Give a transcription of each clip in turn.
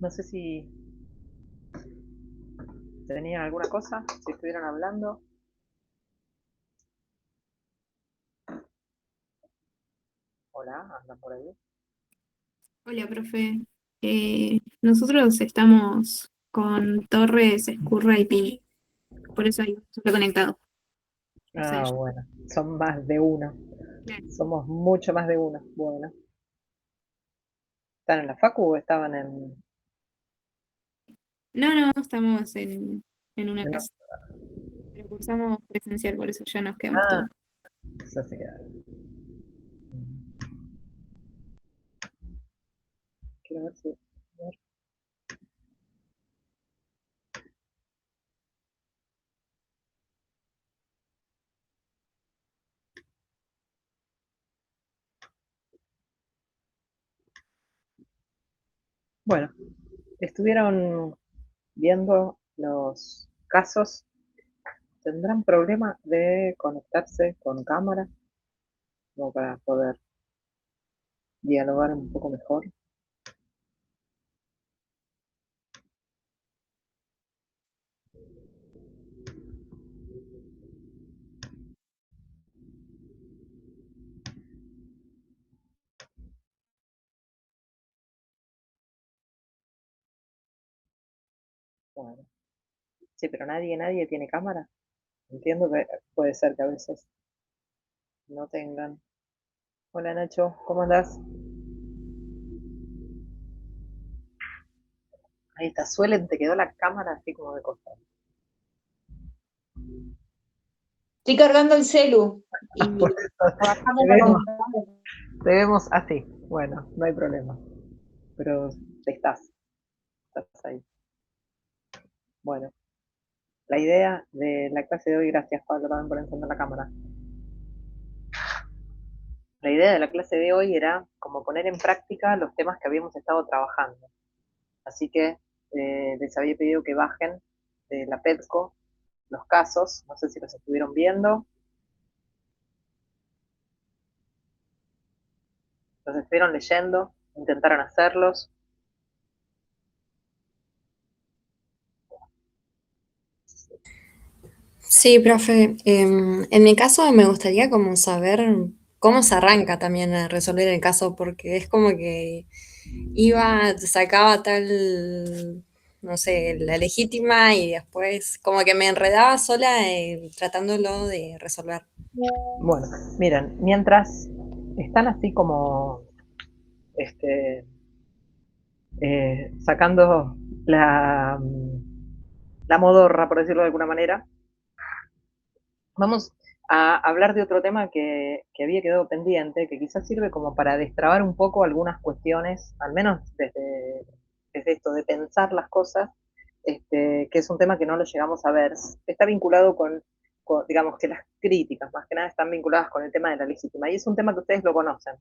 No sé si tenían alguna cosa, si estuvieron hablando. Hola, andan por ahí. Hola, profe. Nosotros estamos con Torres, Escurra y Pini, por eso hay solo conectado. O sea, Ah, bueno, son más de uno. claro. Somos mucho más de uno. Bueno, ¿están en la facu o estaban No, estamos en una en casa, pero cursamos presencial, por eso ya nos quedamos Ah, todos. ya se quedaron. Quiero ver si. A ver. Bueno, estuvieron viendo los casos. ¿Tendrán problema de conectarse con cámara como para poder dialogar un poco mejor? Bueno, sí, pero nadie tiene cámara. Entiendo que puede ser que a veces no tengan. Hola Nacho, ¿cómo andás? Ahí está, suelen, te quedó la cámara así como de costado. Estoy cargando el celu Por y eso trabajando te en la vemos, computadora. te vemos así. Bueno, no hay problema. Pero estás ahí. Bueno, la idea de la clase de hoy, gracias Pablo también por encender la cámara. La idea de la clase de hoy era como poner en práctica los temas que habíamos estado trabajando. Así que les había pedido que bajen de la PEPCO los casos, no sé si los estuvieron viendo, los estuvieron leyendo, intentaron hacerlos. Sí, profe. En mi caso me gustaría como saber cómo se arranca también a resolver el caso, porque es como que iba, sacaba tal, no sé, la legítima y después como que me enredaba sola tratándolo de resolver. Bueno, miren, mientras están así como este, sacando la modorra, por decirlo de alguna manera, vamos a hablar de otro tema que había quedado pendiente, que quizás sirve como para destrabar un poco algunas cuestiones, al menos desde esto de pensar las cosas, que es un tema que no lo llegamos a ver. Está vinculado con, digamos que las críticas, más que nada, están vinculadas con el tema de la legítima, y es un tema que ustedes lo conocen.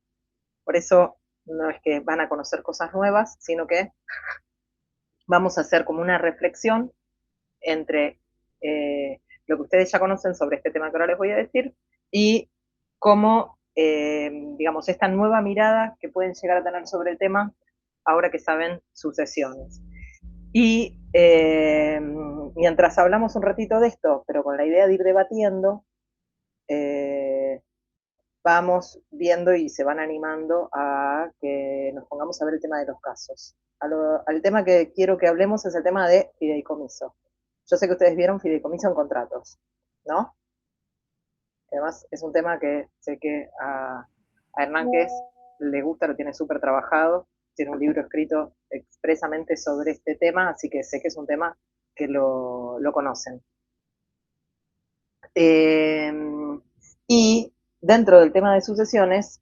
Por eso no es que van a conocer cosas nuevas, sino que vamos a hacer como una reflexión entre lo que ustedes ya conocen sobre este tema que ahora les voy a decir y cómo, digamos, esta nueva mirada que pueden llegar a tener sobre el tema ahora que saben sucesiones. Y mientras hablamos un ratito de esto, pero con la idea de ir debatiendo, eh, vamos viendo y se van animando a que nos pongamos a ver el tema de los casos. Al tema que quiero que hablemos es el tema de fideicomiso. Yo sé que ustedes vieron fideicomiso en contratos, ¿no? Además, es un tema que sé que a Hernán que le gusta, lo tiene súper trabajado, tiene un libro escrito expresamente sobre este tema, así que sé que es un tema que lo conocen. Eh, y dentro del tema de sucesiones,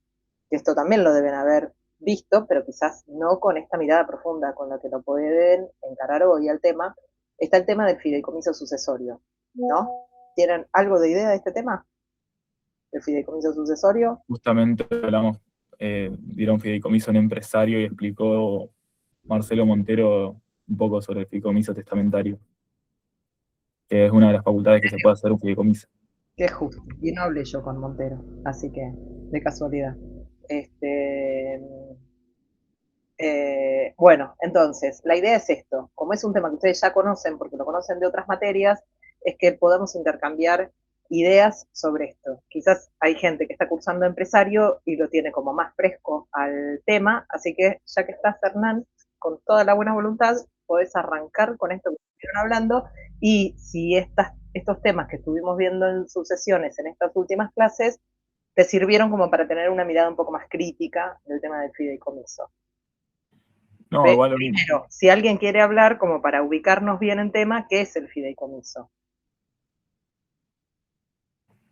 que esto también lo deben haber visto, pero quizás no con esta mirada profunda con la que lo pueden encarar hoy al tema, está el tema del fideicomiso sucesorio, ¿no? ¿Tienen algo de idea de este tema? ¿El fideicomiso sucesorio? Justamente hablamos, dieron fideicomiso a un empresario y explicó Marcelo Montero un poco sobre el fideicomiso testamentario, que es una de las facultades que se puede hacer un fideicomiso. Qué justo. Y no hablé yo con Montero, así que de casualidad. Este, Bueno, entonces, la idea es esto. Como es un tema que ustedes ya conocen, porque lo conocen de otras materias, es que podamos intercambiar ideas sobre esto. Quizás hay gente que está cursando empresario y lo tiene como más fresco al tema, así que ya que estás, Hernán, con toda la buena voluntad, podés arrancar con esto que estuvieron hablando, y si estos temas que estuvimos viendo en sus sesiones en estas últimas clases te sirvieron como para tener una mirada un poco más crítica del tema del fideicomiso. No, igual Primero, si alguien quiere hablar, como para ubicarnos bien en tema, ¿qué es el fideicomiso?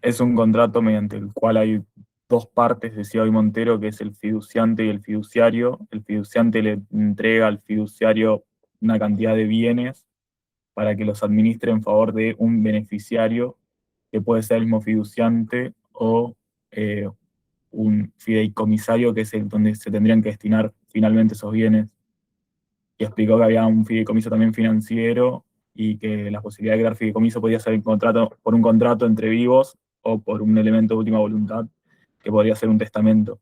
es un contrato mediante el cual hay dos partes, decía hoy Montero, que es el fiduciante y el fiduciario. El fiduciante le entrega al fiduciario una cantidad de bienes para que los administre en favor de un beneficiario, que puede ser el mismo fiduciante o un fideicomisario, que es donde se tendrían que destinar finalmente esos bienes. Y explicó que había un fideicomiso también financiero y que la posibilidad de crear fideicomiso podía ser por un contrato entre vivos o por un elemento de última voluntad, que podría ser un testamento.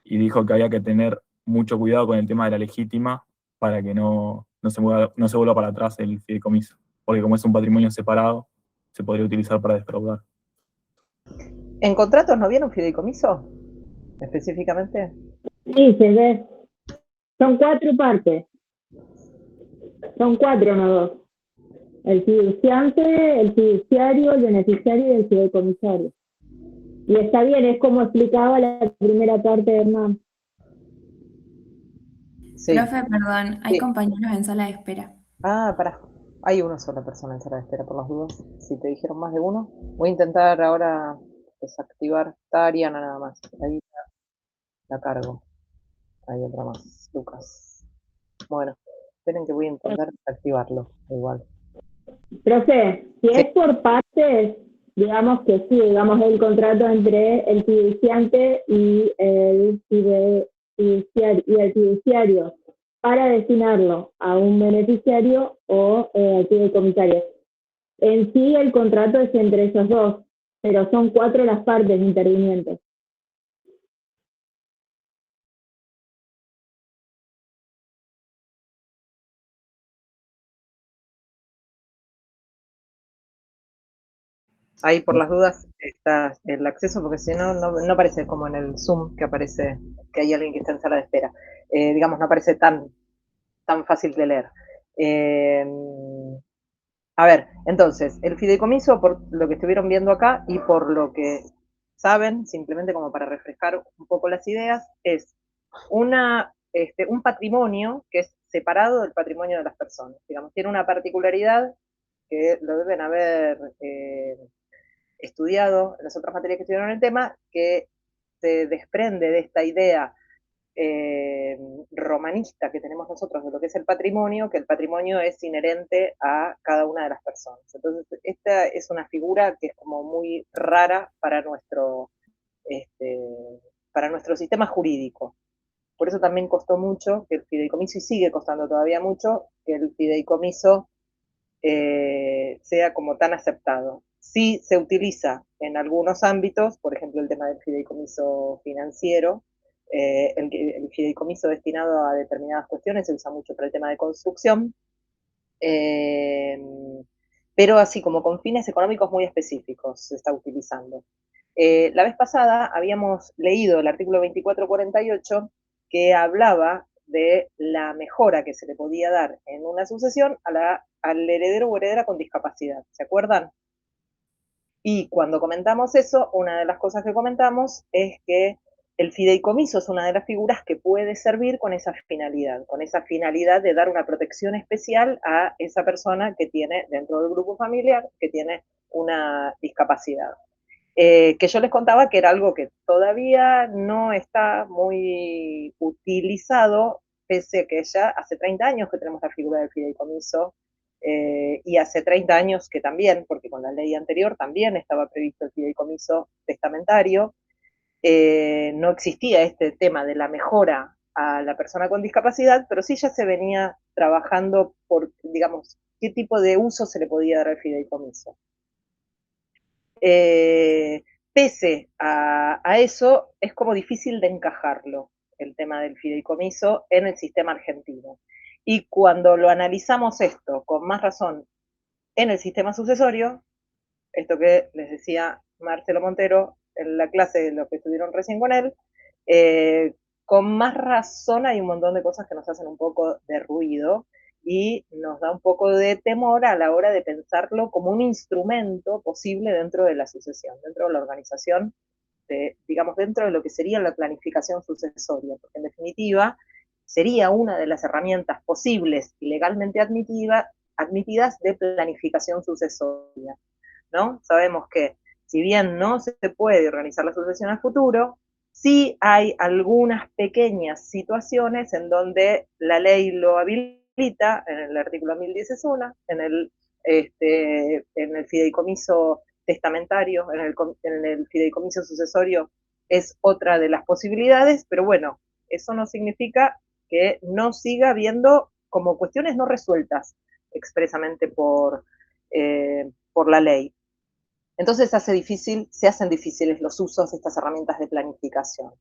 Y dijo que había que tener mucho cuidado con el tema de la legítima para que no se vuelva para atrás el fideicomiso, porque como es un patrimonio separado, se podría utilizar para defraudar. ¿En contratos no viene un fideicomiso? Específicamente. Sí, se ve. Son 4 partes. Son 4, no 2. El fiduciante, el fiduciario, el beneficiario y el fideicomisario. Y está bien, es como explicaba la primera parte de Hernán. Sí. Profe, perdón, hay Sí. compañeros en sala de espera. Pará. Hay una sola persona en sala de espera, por las dudas. Si te dijeron más de uno. Voy a intentar ahora desactivar. Está Ariana nada más. Ahí la cargo. Hay otra más. Lucas. Bueno, esperen que voy a intentar desactivarlo. Igual. Profe, si Sí. es por partes, digamos que sí, digamos el contrato entre el fiduciante y el fiduciario para destinarlo a un beneficiario o al fideicomisario. En sí el contrato es entre esos dos, pero son 4 las partes intervinientes. Ahí por las dudas está el acceso, porque si no, no aparece como en el Zoom que aparece que hay alguien que está en sala de espera. Digamos, no aparece tan fácil de leer. A ver, entonces, el fideicomiso, por lo que estuvieron viendo acá y por lo que saben, simplemente como para refrescar un poco las ideas, es un patrimonio que es separado del patrimonio de las personas. Digamos, tiene una particularidad que lo deben haber estudiado en las otras materias que estudiaron el tema, que se desprende de esta idea romanista que tenemos nosotros de lo que es el patrimonio, que el patrimonio es inherente a cada una de las personas. Entonces, esta es una figura que es como muy rara para nuestro sistema jurídico. Por eso también costó mucho que el fideicomiso, y sigue costando todavía mucho, que el fideicomiso sea como tan aceptado. Sí se utiliza en algunos ámbitos, por ejemplo el tema del fideicomiso financiero, el fideicomiso destinado a determinadas cuestiones se usa mucho para el tema de construcción, pero así como con fines económicos muy específicos se está utilizando. La vez pasada habíamos leído el artículo 2448 que hablaba de la mejora que se le podía dar en una sucesión al heredero o heredera con discapacidad. ¿Se acuerdan? Y cuando comentamos eso, una de las cosas que comentamos es que el fideicomiso es una de las figuras que puede servir con esa finalidad de dar una protección especial a esa persona que tiene dentro del grupo familiar, que tiene una discapacidad. Que yo les contaba que era algo que todavía no está muy utilizado, pese a que ya hace 30 años que tenemos la figura del fideicomiso, y hace 30 años que también, porque con la ley anterior también estaba previsto el fideicomiso testamentario, no existía este tema de la mejora a la persona con discapacidad, pero sí ya se venía trabajando por, digamos, qué tipo de uso se le podía dar al fideicomiso. Pese a eso, es como difícil de encajarlo. el tema del fideicomiso en el sistema argentino. Y cuando lo analizamos esto con más razón en el sistema sucesorio, esto que les decía Marcelo Montero en la clase de los que estuvieron recién con él, con más razón hay un montón de cosas que nos hacen un poco de ruido y nos da un poco de temor a la hora de pensarlo como un instrumento posible dentro de la sucesión, dentro de la organización, digamos, dentro de lo que sería la planificación sucesoria, porque en definitiva sería una de las herramientas posibles y legalmente admitidas de planificación sucesoria, ¿no? Sabemos que si bien no se puede organizar la sucesión a futuro, sí hay algunas pequeñas situaciones en donde la ley lo habilita, en el artículo 1010 es una, en el fideicomiso testamentario, en el fideicomiso sucesorio es otra de las posibilidades, pero bueno, eso no significa que no siga habiendo como cuestiones no resueltas expresamente por la ley. Entonces se hacen difíciles los usos de estas herramientas de planificación.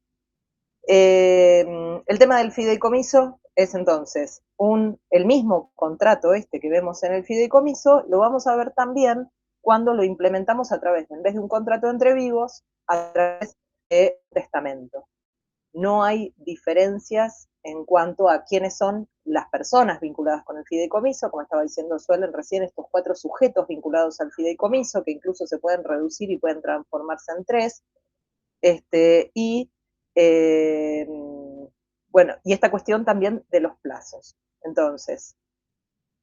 El tema del fideicomiso es entonces el mismo contrato que vemos en el fideicomiso, lo vamos a ver también cuando lo implementamos a través, en vez de un contrato entre vivos, a través de testamento. No hay diferencias en cuanto a quiénes son las personas vinculadas con el fideicomiso, como estaba diciendo Suelen recién, estos 4 sujetos vinculados al fideicomiso, que incluso se pueden reducir y pueden transformarse en 3, bueno, y esta cuestión también de los plazos. Entonces,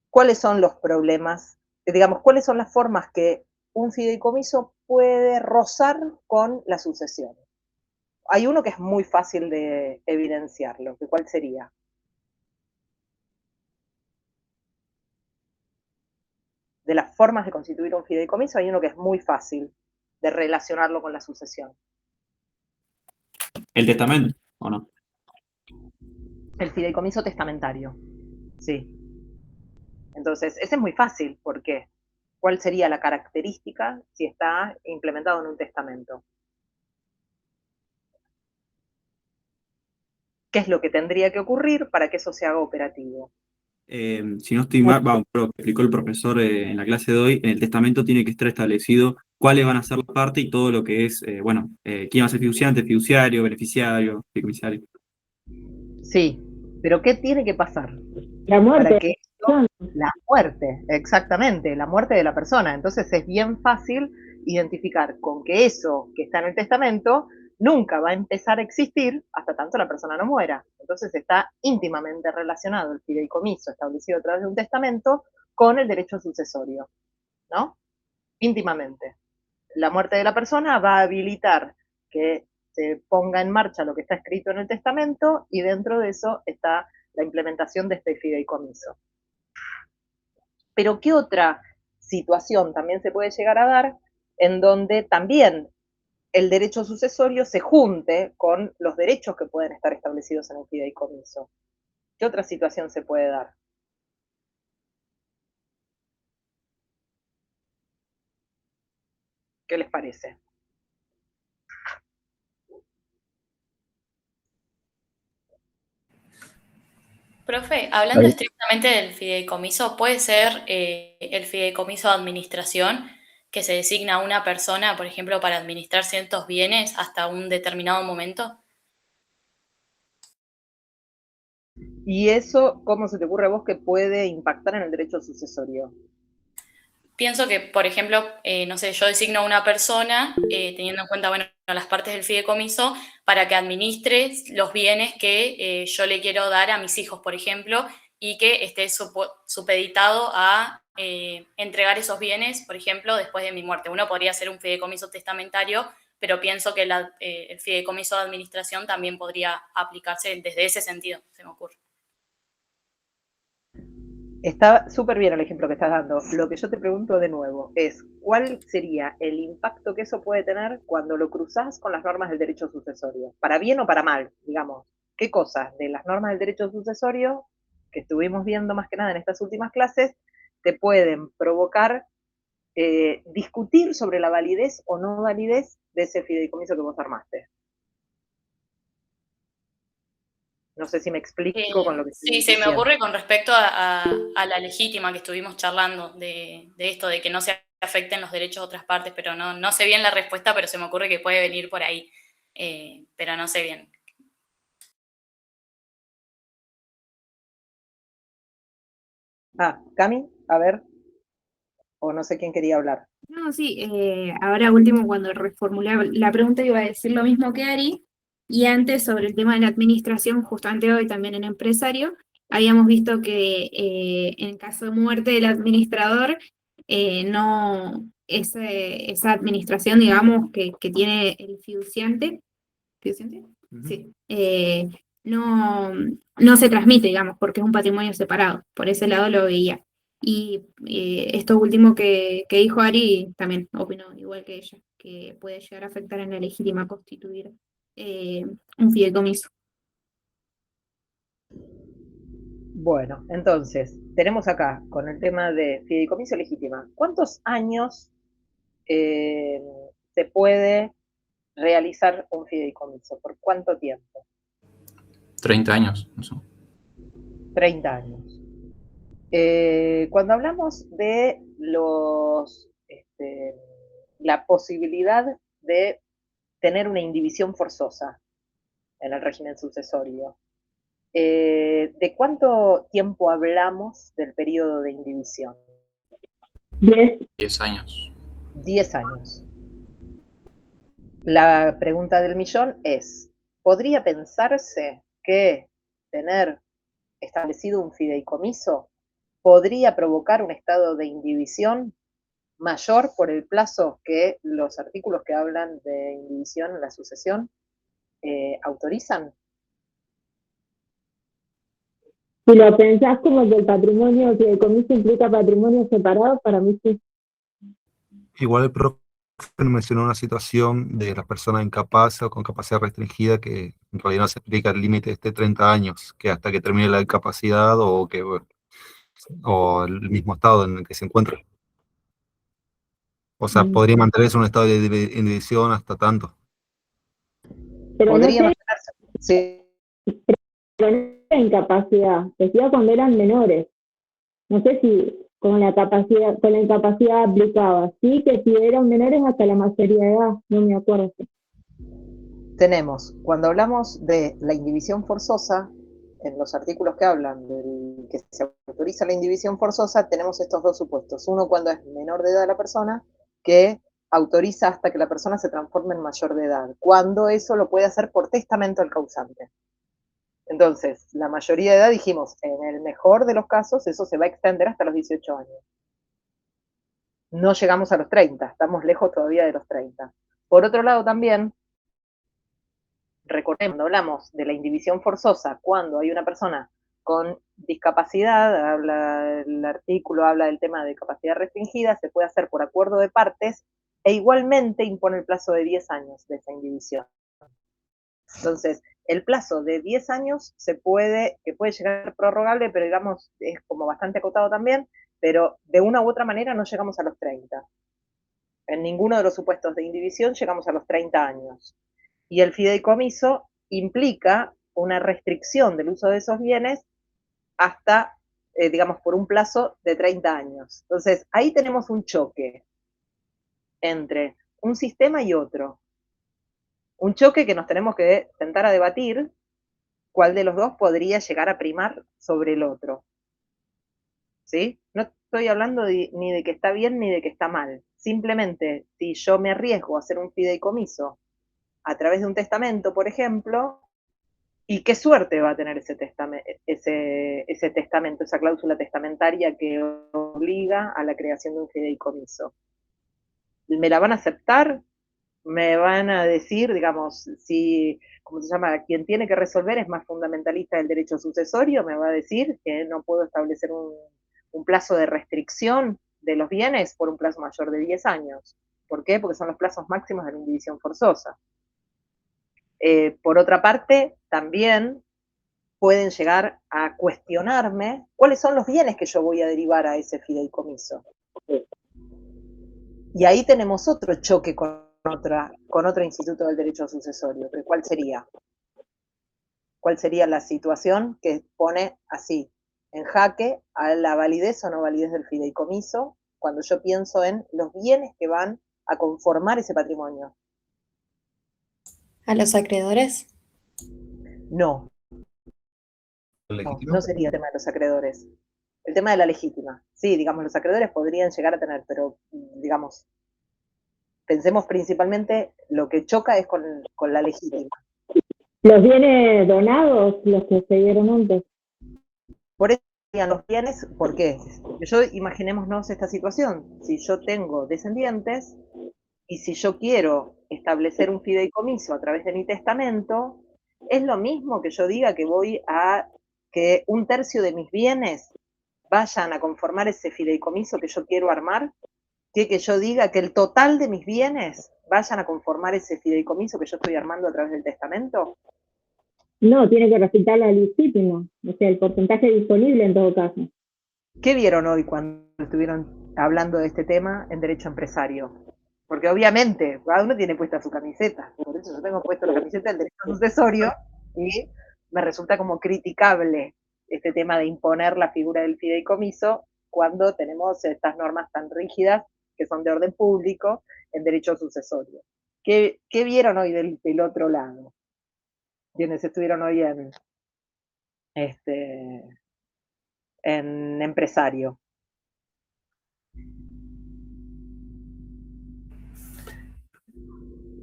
¿cuáles son los problemas? Digamos, ¿cuáles son las formas que un fideicomiso puede rozar con la sucesión? Hay uno que es muy fácil de evidenciarlo, que ¿cuál sería? De las formas de constituir un fideicomiso, hay uno que es muy fácil de relacionarlo con la sucesión. ¿El testamento o no? El fideicomiso testamentario, sí. Entonces, ese es muy fácil, ¿por qué? ¿Cuál sería la característica si está implementado en un testamento? ¿Qué es lo que tendría que ocurrir para que eso se haga operativo? Si no estoy mal, lo que explicó el profesor en la clase de hoy, en el testamento tiene que estar establecido cuáles van a ser las partes y todo lo que es, quién va a ser fiduciante, fiduciario, beneficiario, fiduciario. Sí, pero ¿qué tiene que pasar? La muerte. Para que la muerte, exactamente, la muerte de la persona. Entonces es bien fácil identificar con que eso que está en el testamento nunca va a empezar a existir hasta tanto la persona no muera. Entonces está íntimamente relacionado el fideicomiso establecido a través de un testamento con el derecho sucesorio, ¿no? Íntimamente. La muerte de la persona va a habilitar que se ponga en marcha lo que está escrito en el testamento y dentro de eso está la implementación de este fideicomiso. Pero ¿qué otra situación también se puede llegar a dar en donde también el derecho sucesorio se junte con los derechos que pueden estar establecidos en el fideicomiso? ¿Qué otra situación se puede dar? ¿Qué les parece? Profe, hablando estrictamente del fideicomiso, ¿puede ser el fideicomiso de administración que se designa a una persona, por ejemplo, para administrar ciertos bienes hasta un determinado momento? ¿Y eso cómo se te ocurre a vos que puede impactar en el derecho sucesorio? Pienso que, por ejemplo, no sé, yo designo a una persona teniendo en cuenta, bueno, las partes del fideicomiso para que administre los bienes que yo le quiero dar a mis hijos, por ejemplo, y que esté supeditado a entregar esos bienes, por ejemplo, después de mi muerte. Uno podría hacer un fideicomiso testamentario, pero pienso que el fideicomiso de administración también podría aplicarse desde ese sentido, se me ocurre. Está súper bien el ejemplo que estás dando. Lo que yo te pregunto de nuevo es, ¿cuál sería el impacto que eso puede tener cuando lo cruzás con las normas del derecho sucesorio? ¿Para bien o para mal, digamos? ¿Qué cosas de las normas del derecho sucesorio, que estuvimos viendo más que nada en estas últimas clases, te pueden provocar discutir sobre la validez o no validez de ese fideicomiso que vos armaste? No sé si me explico con lo que estoy Sí, se me diciendo. ocurre con respecto a la legítima que estuvimos charlando, de esto, de que no se afecten los derechos de otras partes, pero no sé bien la respuesta, pero se me ocurre que puede venir por ahí, pero no sé bien. Cami, a ver, o no sé quién quería hablar. No, sí, ahora último, cuando reformulé la pregunta, iba a decir lo mismo que Ari, y antes sobre el tema de la administración, justamente hoy también en empresario, habíamos visto que en caso de muerte del administrador, no, esa administración, digamos, que tiene el fiduciante, ¿fiduciante? Sí, no se transmite, digamos, porque es un patrimonio separado, por ese lado lo veía. Y esto último que dijo Ari, también opino igual que ella, que puede llegar a afectar en la legítima constituir un fideicomiso. Bueno, entonces, tenemos acá con el tema de fideicomiso legítima. ¿Cuántos años se puede realizar un fideicomiso? ¿Por cuánto tiempo? 30 años, no sé. 30 años. Cuando hablamos de la posibilidad de tener una indivisión forzosa en el régimen sucesorio, ¿de cuánto tiempo hablamos del periodo de indivisión? 10 años. 10 años. La pregunta del millón es, ¿podría pensarse que tener establecido un fideicomiso podría provocar un estado de indivisión mayor por el plazo que los artículos que hablan de indivisión en la sucesión autorizan? Si lo pensás como que el patrimonio, que el fideicomiso implica patrimonio separado, para mí sí. Igual el profe mencionó una situación de las personas incapaces o con capacidad restringida que en realidad no se explica el límite de 30 años, que hasta que termine la incapacidad o el mismo estado en el que se encuentra. O sea, podría mantenerse en un estado de indivisión hasta tanto. Pero Podría no sé, mantenerse. Sí. pero no era incapacidad, decía cuando eran menores. No sé si con la incapacidad aplicaba, sí, que si eran menores hasta la mayoría de edad, no me acuerdo. Tenemos, cuando hablamos de la indivisión forzosa, en los artículos que hablan del que se autoriza la indivisión forzosa, tenemos estos dos supuestos. Uno cuando es menor de edad la persona, que autoriza hasta que la persona se transforme en mayor de edad, cuando eso lo puede hacer por testamento el causante. Entonces, la mayoría de edad dijimos, en el mejor de los casos, eso se va a extender hasta los 18 años. No llegamos a los 30, estamos lejos todavía de los 30. Por otro lado también, recordemos, cuando hablamos de la indivisión forzosa, cuando hay una persona con discapacidad, el artículo habla del tema de capacidad restringida, se puede hacer por acuerdo de partes e igualmente impone el plazo de 10 años de esa indivisión. Entonces, el plazo de 10 años que puede llegar a ser prorrogable, pero digamos, es como bastante acotado también, pero de una u otra manera no llegamos a los 30. En ninguno de los supuestos de indivisión llegamos a los 30 años. Y el fideicomiso implica una restricción del uso de esos bienes hasta, digamos, por un plazo de 30 años. Entonces, ahí tenemos un choque entre un sistema y otro. Un choque que nos tenemos que sentar a debatir cuál de los dos podría llegar a primar sobre el otro. ¿Sí? No estoy hablando ni de que está bien ni de que está mal. Simplemente, si yo me arriesgo a hacer un fideicomiso a través de un testamento, por ejemplo, ¿y qué suerte va a tener ese testamento, esa cláusula testamentaria que obliga a la creación de un fideicomiso? ¿Me la van a aceptar? ¿Me van a decir, digamos, si, ¿cómo se llama? Quien tiene que resolver es más fundamentalista del derecho sucesorio, me va a decir que no puedo establecer un plazo de restricción de los bienes por un plazo mayor de 10 años? ¿Por qué? Porque son los plazos máximos de la indivisión forzosa. Por otra parte, también pueden llegar a cuestionarme cuáles son los bienes que yo voy a derivar a ese fideicomiso. Y ahí tenemos otro choque con otro instituto del derecho sucesorio. ¿Cuál sería? ¿Cuál sería la situación que pone así, en jaque, a la validez o no validez del fideicomiso, cuando yo pienso en los bienes que van a conformar ese patrimonio? ¿A los acreedores? No, no sería el tema de los acreedores. El tema de la legítima. Sí, digamos, los acreedores podrían llegar a tener, pero, digamos, pensemos principalmente, lo que choca es con la legítima. Los bienes donados, los que se dieron antes. Por eso serían los bienes, ¿por qué? Porque yo, imaginémonos esta situación, si yo tengo descendientes y si yo quiero establecer un fideicomiso a través de mi testamento, es lo mismo que yo diga que voy a que un tercio de mis bienes vayan a conformar ese fideicomiso que yo quiero armar, que yo diga que el total de mis bienes vayan a conformar ese fideicomiso que yo estoy armando a través del testamento. No, tiene que respetar la legítima, o sea, el porcentaje disponible en todo caso. ¿Qué vieron hoy cuando estuvieron hablando de este tema en derecho empresario? Porque obviamente cada uno tiene puesta su camiseta, por eso yo tengo puesto la camiseta del derecho sucesorio y me resulta como criticable este tema de imponer la figura del fideicomiso cuando tenemos estas normas tan rígidas que son de orden público en derecho sucesorio. ¿Qué vieron hoy del otro lado? Quienes estuvieron hoy en empresario.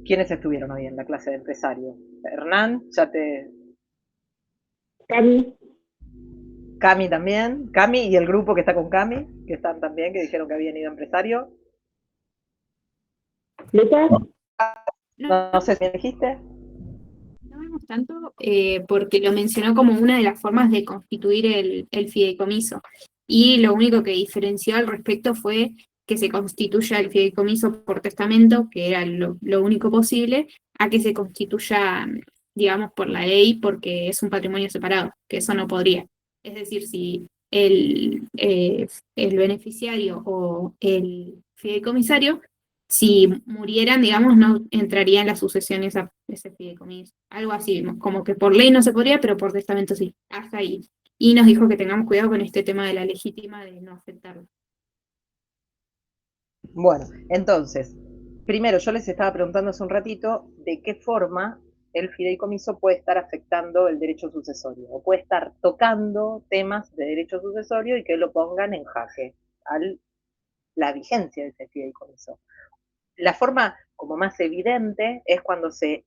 ¿Quiénes estuvieron hoy en la clase de empresario? Hernán, Cami, Cami también, Cami y el grupo que está con Cami, que están también, que dijeron que habían ido a empresario. Lucas, No sé si me dijiste. No vemos tanto porque lo mencionó como una de las formas de constituir el fideicomiso. Y lo único que diferenció al respecto fue que se constituya el fideicomiso por testamento, que era lo único posible, a que se constituya, digamos, por la ley, porque es un patrimonio separado, que eso no podría. Es decir, si el beneficiario o el fideicomisario, si murieran, digamos, no entraría en la sucesión ese fideicomiso. Algo así, como que por ley no se podría, pero por testamento sí. Hasta ahí. Y nos dijo que tengamos cuidado con este tema de la legítima, de no afectarlo. Bueno, entonces, primero yo les estaba preguntando hace un ratito de qué forma el fideicomiso puede estar afectando el derecho sucesorio, o puede estar tocando temas de derecho sucesorio y que lo pongan en jaque a la vigencia de ese fideicomiso. La forma como más evidente es cuando se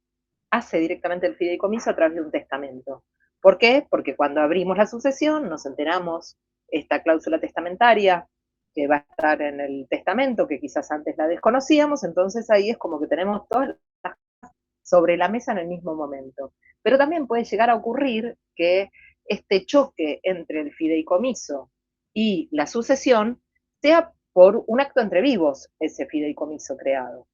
hace directamente el fideicomiso a través de un testamento. ¿Por qué? Porque cuando abrimos la sucesión nos enteramos esta cláusula testamentaria que va a estar en el testamento, que quizás antes la desconocíamos, entonces ahí es como que tenemos todas las cosas sobre la mesa en el mismo momento. Pero también puede llegar a ocurrir que este choque entre el fideicomiso y la sucesión sea por un acto entre vivos, ese fideicomiso creado.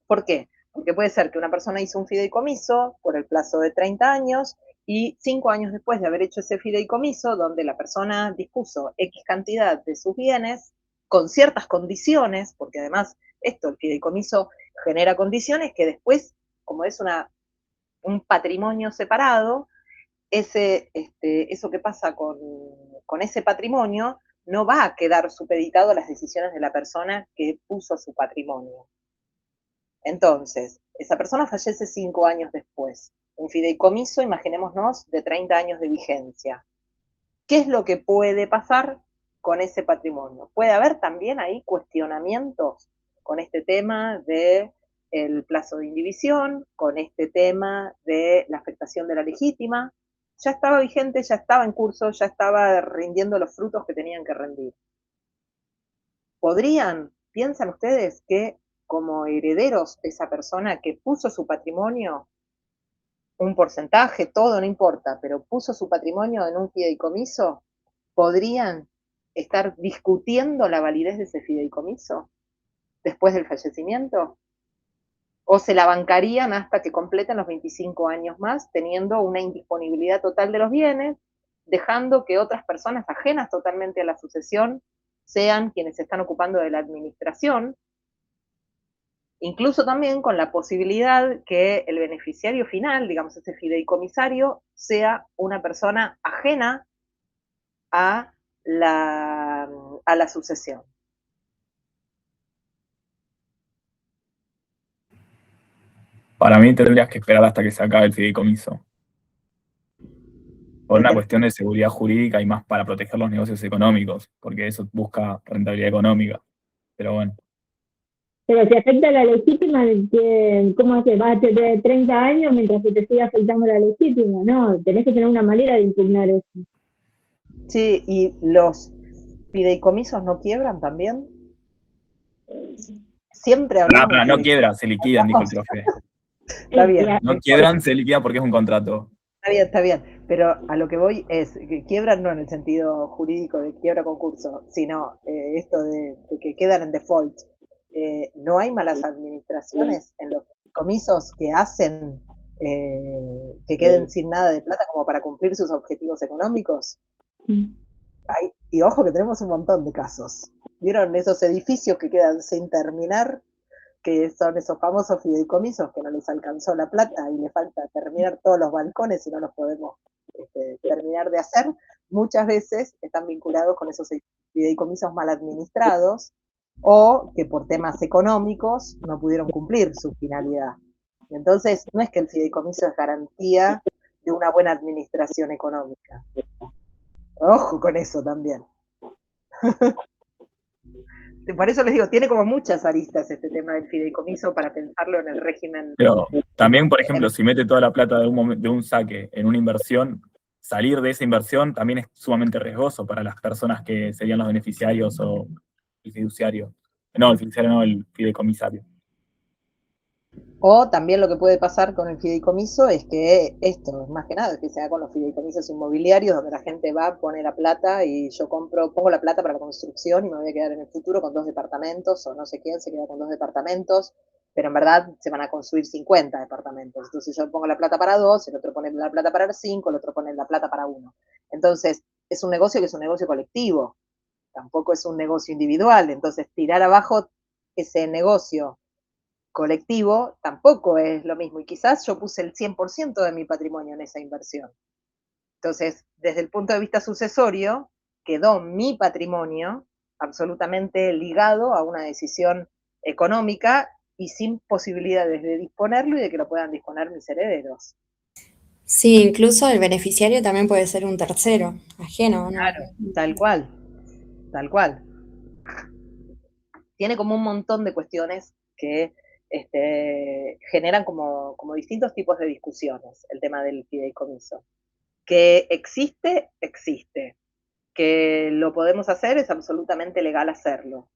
¿Por qué? Porque puede ser que una persona hizo un fideicomiso por el plazo de 30 años y 5 años después de haber hecho ese fideicomiso, donde la persona dispuso X cantidad de sus bienes con ciertas condiciones, porque además esto, el fideicomiso genera condiciones que después, como es un patrimonio separado, eso que pasa con ese patrimonio no va a quedar supeditado a las decisiones de la persona que puso su patrimonio. Entonces, esa persona fallece 5 años después. Un fideicomiso, imaginémonos, de 30 años de vigencia. ¿Qué es lo que puede pasar con ese patrimonio? Puede haber también ahí cuestionamientos con este tema del plazo de indivisión, con este tema de la afectación de la legítima. Ya estaba vigente, ya estaba en curso, ya estaba rindiendo los frutos que tenían que rendir. ¿Piensan ustedes que como herederos de esa persona que puso su patrimonio, un porcentaje, todo, no importa, pero puso su patrimonio en un fideicomiso, podrían estar discutiendo la validez de ese fideicomiso después del fallecimiento? ¿O se la bancarían hasta que completen los 25 años más, teniendo una indisponibilidad total de los bienes, dejando que otras personas ajenas totalmente a la sucesión sean quienes se están ocupando de la administración? Incluso también con la posibilidad que el beneficiario final, digamos, ese fideicomisario, sea una persona ajena a la sucesión. Para mí tendrías que esperar hasta que se acabe el fideicomiso. Por una cuestión de seguridad jurídica y más para proteger los negocios económicos, porque eso busca rentabilidad económica. Pero bueno. Pero si afecta a la legítima, ¿cómo hace? Vas a tener 30 años mientras que te siga afectando la legítima, ¿no? Tenés que tener una manera de impugnar eso. Sí, ¿y los fideicomisos no quiebran también? Siempre hablamos No quiebran, se liquidan, dijo el profe. Está bien. No quiebran, se liquida porque es un contrato. Está bien, pero a lo que voy es que quiebran no en el sentido jurídico de quiebra concurso, sino esto de que quedan en default. ¿No hay malas administraciones en los comisos que hacen que queden sin nada de plata como para cumplir sus objetivos económicos? Y ojo que tenemos un montón de casos. ¿Vieron esos edificios que quedan sin terminar? Que son esos famosos fideicomisos que no les alcanzó la plata y le falta terminar todos los balcones y no los podemos terminar de hacer, muchas veces están vinculados con esos fideicomisos mal administrados o que por temas económicos no pudieron cumplir su finalidad. Entonces, no es que el fideicomiso es garantía de una buena administración económica. Ojo con eso también. Por eso les digo, tiene como muchas aristas este tema del fideicomiso para pensarlo en el régimen. Pero también, por ejemplo, si mete toda la plata de un saque en una inversión, salir de esa inversión también es sumamente riesgoso para las personas que serían los beneficiarios o el fiduciario. No, el fiduciario no, el fideicomisario. O también lo que puede pasar con el fideicomiso es que esto, más que nada, que se haga con los fideicomisos inmobiliarios, donde la gente va, pone la plata y yo pongo la plata para la construcción y me voy a quedar en el futuro con 2 departamentos, o no sé quién se queda con 2 departamentos, pero en verdad se van a construir 50 departamentos. Entonces yo pongo la plata para 2, el otro pone la plata para 5, el otro pone la plata para 1. Entonces, es un negocio que es un negocio colectivo, tampoco es un negocio individual. Entonces, tirar abajo ese negocio colectivo tampoco es lo mismo. Y quizás yo puse el 100% de mi patrimonio en esa inversión. Entonces, desde el punto de vista sucesorio, quedó mi patrimonio absolutamente ligado a una decisión económica y sin posibilidades de disponerlo y de que lo puedan disponer mis herederos. Sí, incluso el beneficiario también puede ser un tercero, ajeno, ¿no? Claro, tal cual, tal cual. Tiene como un montón de cuestiones que generan como distintos tipos de discusiones, el tema del fideicomiso. Que existe, existe. Que lo podemos hacer, es absolutamente legal hacerlo.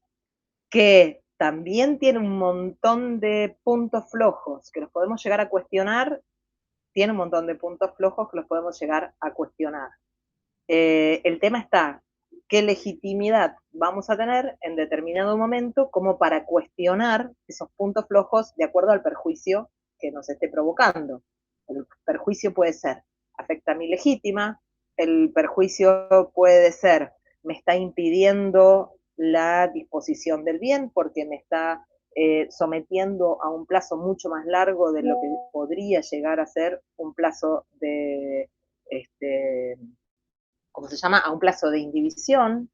Que también tiene un montón de puntos flojos que los podemos llegar a cuestionar, tiene un montón de puntos flojos que los podemos llegar a cuestionar. El tema está, ¿qué legitimidad vamos a tener en determinado momento como para cuestionar esos puntos flojos de acuerdo al perjuicio que nos esté provocando? El perjuicio puede ser, afecta a mi legítima, el perjuicio puede ser, me está impidiendo la disposición del bien porque me está sometiendo a un plazo mucho más largo de lo que podría llegar a ser un plazo de, ¿cómo se llama?, a un plazo de indivisión,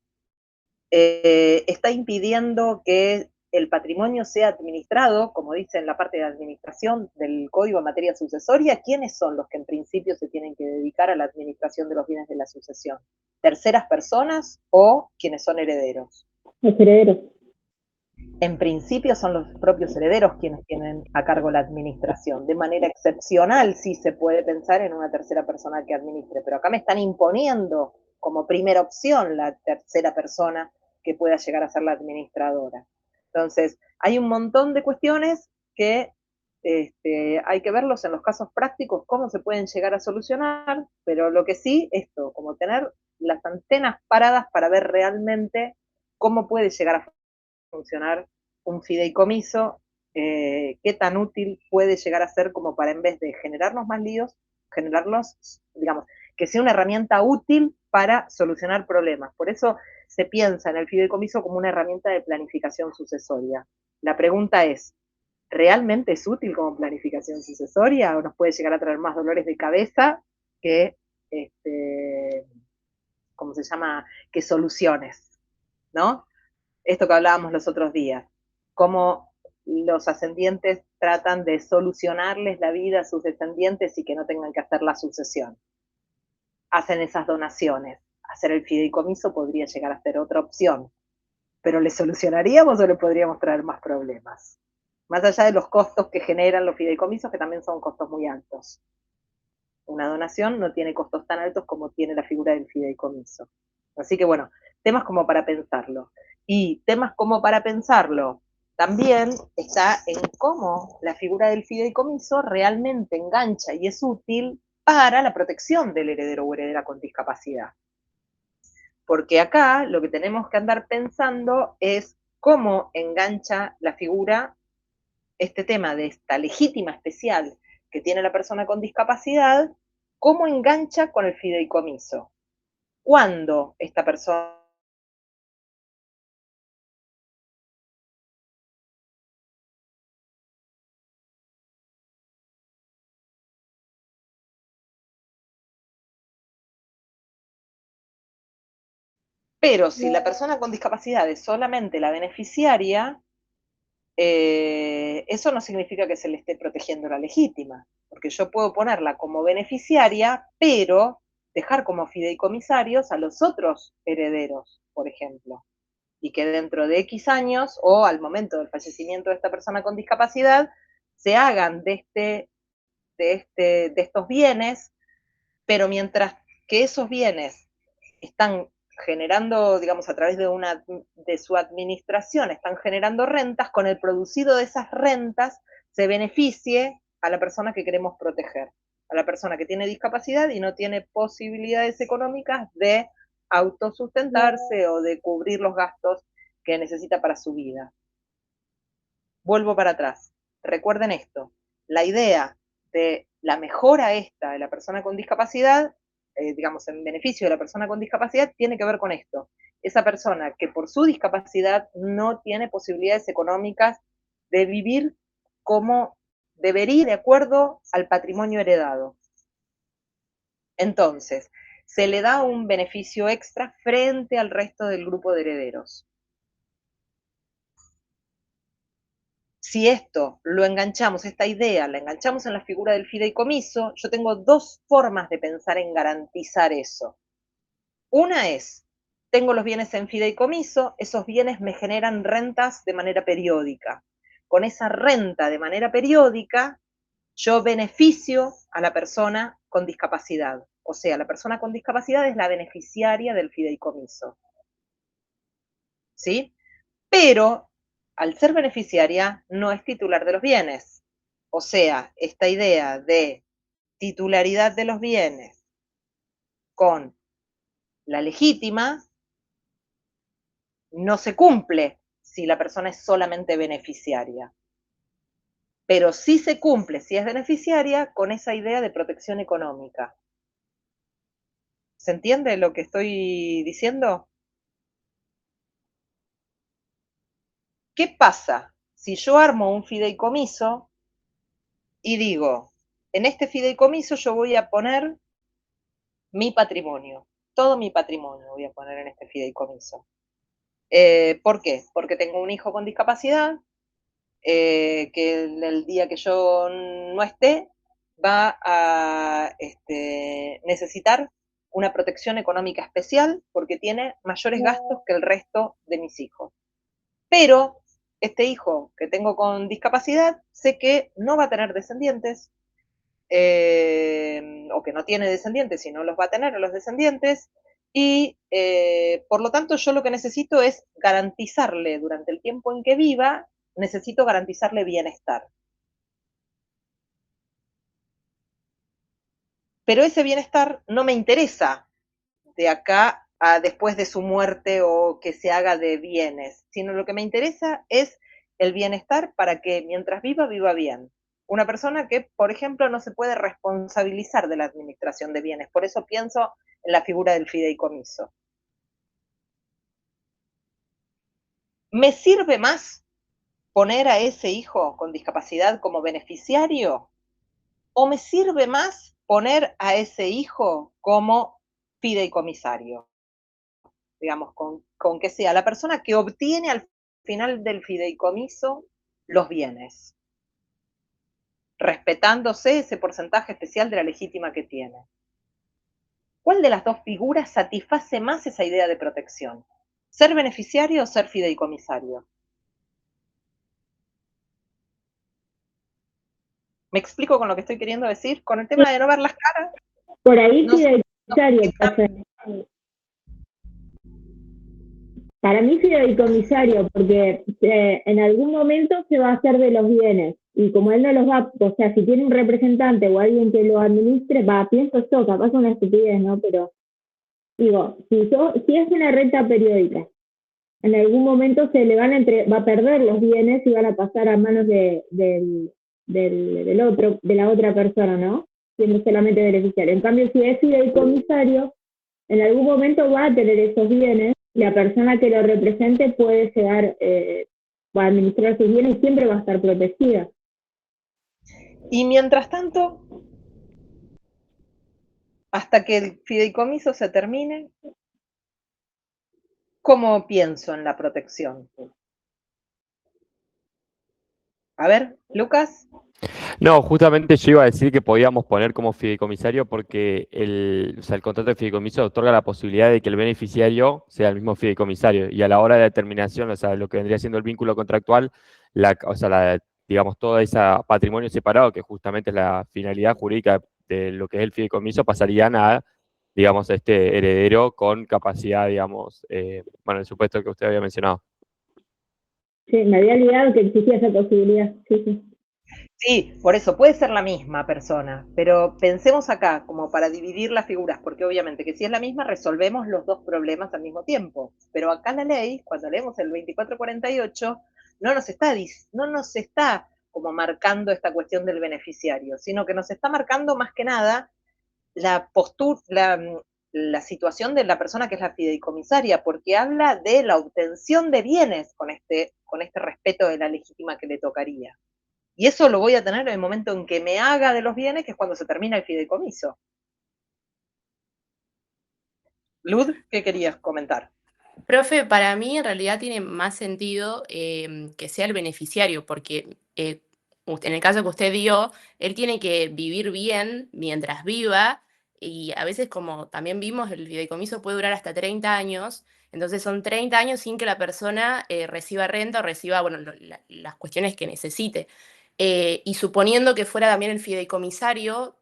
está impidiendo que el patrimonio sea administrado, como dice en la parte de administración del Código en materia sucesoria. ¿Quiénes son los que en principio se tienen que dedicar a la administración de los bienes de la sucesión? ¿Terceras personas o quienes son herederos? Los herederos. En principio son los propios herederos quienes tienen a cargo la administración. De manera excepcional sí se puede pensar en una tercera persona que administre, pero acá me están imponiendo como primera opción la tercera persona que pueda llegar a ser la administradora. Entonces, hay un montón de cuestiones que hay que verlos en los casos prácticos, cómo se pueden llegar a solucionar, pero lo que sí, esto, como tener las antenas paradas para ver realmente cómo puede llegar a funcionar un fideicomiso, qué tan útil puede llegar a ser como para, en vez de generarnos más líos, generarlos, digamos, que sea una herramienta útil para solucionar problemas. Por eso se piensa en el fideicomiso como una herramienta de planificación sucesoria. La pregunta es, ¿realmente es útil como planificación sucesoria o nos puede llegar a traer más dolores de cabeza que, ¿cómo se llama?, que soluciones, ¿no? Esto que hablábamos los otros días, cómo los ascendientes tratan de solucionarles la vida a sus descendientes y que no tengan que hacer la sucesión. Hacen esas donaciones. Hacer el fideicomiso podría llegar a ser otra opción, pero ¿le solucionaríamos o le podríamos traer más problemas? Más allá de los costos que generan los fideicomisos, que también son costos muy altos. Una donación no tiene costos tan altos como tiene la figura del fideicomiso. Así que bueno, temas como para pensarlo. Y temas como para pensarlo también está en cómo la figura del fideicomiso realmente engancha y es útil para la protección del heredero o heredera con discapacidad. Porque acá lo que tenemos que andar pensando es cómo engancha la figura este tema de esta legítima especial que tiene la persona con discapacidad, cómo engancha con el fideicomiso. ¿Cuándo esta persona pero si la persona con discapacidad es solamente la beneficiaria, eso no significa que se le esté protegiendo la legítima, porque yo puedo ponerla como beneficiaria, pero dejar como fideicomisarios a los otros herederos, por ejemplo, y que dentro de X años o al momento del fallecimiento de esta persona con discapacidad se hagan de estos bienes, pero mientras que esos bienes están generando, digamos, a través de su administración, están generando rentas, con el producido de esas rentas se beneficie a la persona que queremos proteger, a la persona que tiene discapacidad y no tiene posibilidades económicas de autosustentarse o de cubrir los gastos que necesita para su vida. Vuelvo para atrás. Recuerden esto, la idea de la mejora esta de la persona con discapacidad, digamos, en beneficio de la persona con discapacidad, tiene que ver con esto. Esa persona que por su discapacidad no tiene posibilidades económicas de vivir como debería de acuerdo al patrimonio heredado. Entonces, se le da un beneficio extra frente al resto del grupo de herederos. Si esto lo enganchamos, esta idea la enganchamos en la figura del fideicomiso, yo tengo dos formas de pensar en garantizar eso. Una es, tengo los bienes en fideicomiso, esos bienes me generan rentas de manera periódica. Con esa renta de manera periódica, yo beneficio a la persona con discapacidad. O sea, la persona con discapacidad es la beneficiaria del fideicomiso. ¿Sí? Pero al ser beneficiaria no es titular de los bienes. O sea, esta idea de titularidad de los bienes con la legítima no se cumple si la persona es solamente beneficiaria. Pero sí se cumple si es beneficiaria con esa idea de protección económica. ¿Se entiende lo que estoy diciendo? ¿Qué pasa si yo armo un fideicomiso y digo, en este fideicomiso yo voy a poner mi patrimonio, todo mi patrimonio voy a poner en este fideicomiso? ¿Por qué? Porque tengo un hijo con discapacidad, que el día que yo no esté va a necesitar una protección económica especial porque tiene mayores gastos que el resto de mis hijos. Pero este hijo que tengo con discapacidad, sé que no va a tener descendientes, o que no tiene descendientes y no los va a tener a los descendientes, y por lo tanto yo lo que necesito es garantizarle durante el tiempo en que viva, necesito garantizarle bienestar. Pero ese bienestar no me interesa de acá a después de su muerte o que se haga de bienes, sino lo que me interesa es el bienestar para que mientras viva, viva bien. Una persona que, por ejemplo, no se puede responsabilizar de la administración de bienes, por eso pienso en la figura del fideicomiso. ¿Me sirve más poner a ese hijo con discapacidad como beneficiario? ¿O me sirve más poner a ese hijo como fideicomisario? Digamos, con que sea la persona que obtiene al final del fideicomiso los bienes, respetándose ese porcentaje especial de la legítima que tiene. ¿Cuál de las dos figuras satisface más esa idea de protección? ¿Ser beneficiario o ser fideicomisario? ¿Me explico con lo que estoy queriendo decir? Con el tema de no ver las caras. Por ahí No sé, fideicomisario, profe. Para mí fideicomisario, porque en algún momento se va a hacer de los bienes, y como él no los va, o sea, si tiene un representante o alguien que lo administre, pienso yo, capaz es una estupidez, ¿no? Pero digo, si es una renta periódica, en algún momento se le va a perder los bienes y van a pasar a manos del otro, de la otra persona, ¿no? Siendo solamente beneficiario. En cambio, si es fideicomisario, en algún momento va a tener esos bienes, la persona que lo represente puede llegar, va a administrar sus bienes y siempre va a estar protegida. Y mientras tanto, hasta que el fideicomiso se termine, ¿cómo pienso en la protección? A ver, Lucas. No, justamente yo iba a decir que podíamos poner como fideicomisario porque o sea, el contrato de fideicomiso otorga la posibilidad de que el beneficiario sea el mismo fideicomisario y a la hora de determinación, o sea, lo que vendría siendo el vínculo contractual, digamos, todo ese patrimonio separado, que justamente es la finalidad jurídica de lo que es el fideicomiso, pasarían a, digamos, este heredero con capacidad, digamos, bueno, el supuesto que usted había mencionado. Sí, me había olvidado que existía esa posibilidad. Sí, sí. Sí, por eso puede ser la misma persona, pero pensemos acá como para dividir las figuras, porque obviamente que si es la misma resolvemos los dos problemas al mismo tiempo, pero acá la ley, cuando leemos el 2448, no nos está como marcando esta cuestión del beneficiario, sino que nos está marcando más que nada la postura, la situación de la persona que es la fideicomisaria, porque habla de la obtención de bienes con este respeto de la legítima que le tocaría. Y eso lo voy a tener en el momento en que me haga de los bienes, que es cuando se termina el fideicomiso. Lud, ¿qué querías comentar? Profe, para mí en realidad tiene más sentido que sea el beneficiario, porque en el caso que usted dio, él tiene que vivir bien mientras viva y a veces como también vimos, el fideicomiso puede durar hasta 30 años, entonces son 30 años sin que la persona reciba renta o reciba, bueno, las cuestiones que necesite. Y suponiendo que fuera también el fideicomisario,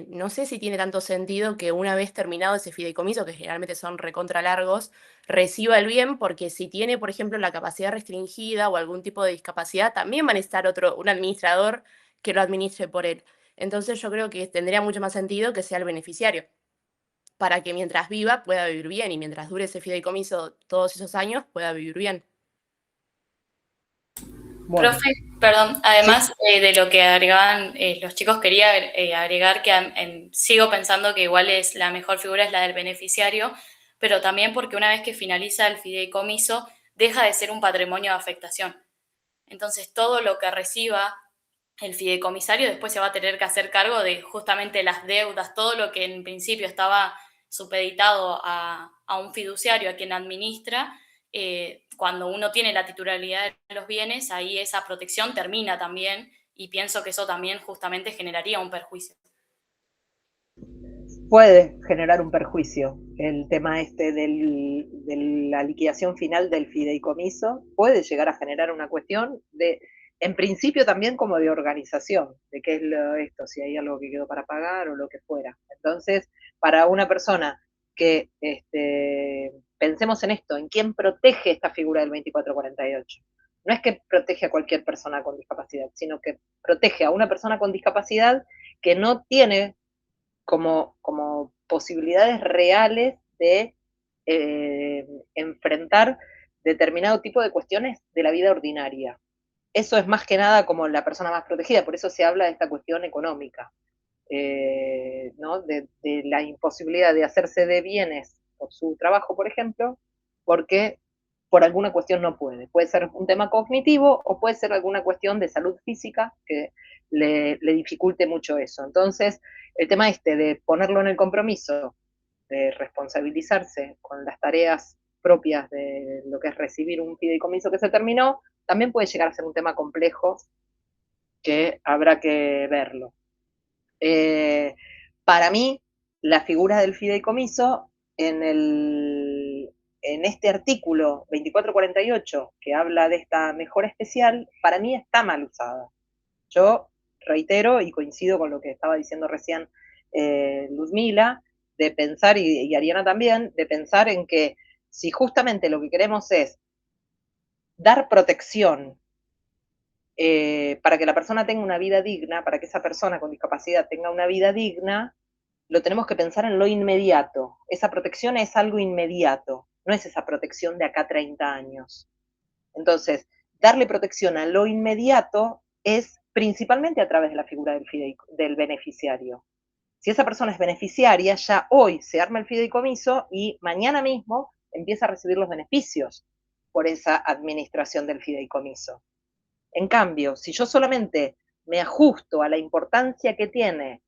no sé si tiene tanto sentido que una vez terminado ese fideicomiso, que generalmente son recontra largos, reciba el bien, porque si tiene, por ejemplo, la capacidad restringida o algún tipo de discapacidad, también va a necesitar un administrador que lo administre por él. Entonces yo creo que tendría mucho más sentido que sea el beneficiario, para que mientras viva pueda vivir bien y mientras dure ese fideicomiso todos esos años pueda vivir bien. Bueno, Profe, perdón, además de lo que agregaban los chicos, quería agregar que sigo pensando que igual es la mejor figura es la del beneficiario, pero también porque una vez que finaliza el fideicomiso, deja de ser un patrimonio de afectación. Entonces, todo lo que reciba el fideicomisario después se va a tener que hacer cargo de justamente las deudas, todo lo que en principio estaba supeditado a un fiduciario, a quien administra. Cuando uno tiene la titularidad de los bienes, ahí esa protección termina también y pienso que eso también justamente generaría un perjuicio. puede generar un perjuicio el tema este de la liquidación final del fideicomiso, puede llegar a generar una cuestión de, en principio también como de organización, de qué es esto, si hay algo que quedó para pagar o lo que fuera. Entonces, para una persona que, pensemos en esto, en quién protege esta figura del 2448. No es que protege a cualquier persona con discapacidad, sino que protege a una persona con discapacidad que no tiene como posibilidades reales de enfrentar determinado tipo de cuestiones de la vida ordinaria. Eso es más que nada como la persona más protegida, por eso se habla de esta cuestión económica, ¿no? de la imposibilidad de hacerse de bienes por su trabajo, por ejemplo, porque por alguna cuestión no puede. Puede ser un tema cognitivo o puede ser alguna cuestión de salud física que le dificulte mucho eso. Entonces, el tema de ponerlo en el compromiso, de responsabilizarse con las tareas propias de lo que es recibir un fideicomiso que se terminó, también puede llegar a ser un tema complejo que habrá que verlo. Para mí, la figura del fideicomiso en este artículo 2448, que habla de esta mejora especial, para mí está mal usada. Yo reitero y coincido con lo que estaba diciendo recién Luzmila, de pensar, y Ariana también, de pensar en que si justamente lo que queremos es dar protección para que la persona tenga una vida digna, para que esa persona con discapacidad tenga una vida digna, lo tenemos que pensar en lo inmediato. Esa protección es algo inmediato, no es esa protección de acá a 30 años. Entonces, darle protección a lo inmediato es principalmente a través de la figura del beneficiario. Si esa persona es beneficiaria, ya hoy se arma el fideicomiso y mañana mismo empieza a recibir los beneficios por esa administración del fideicomiso. En cambio, si yo solamente me ajusto a la importancia que tiene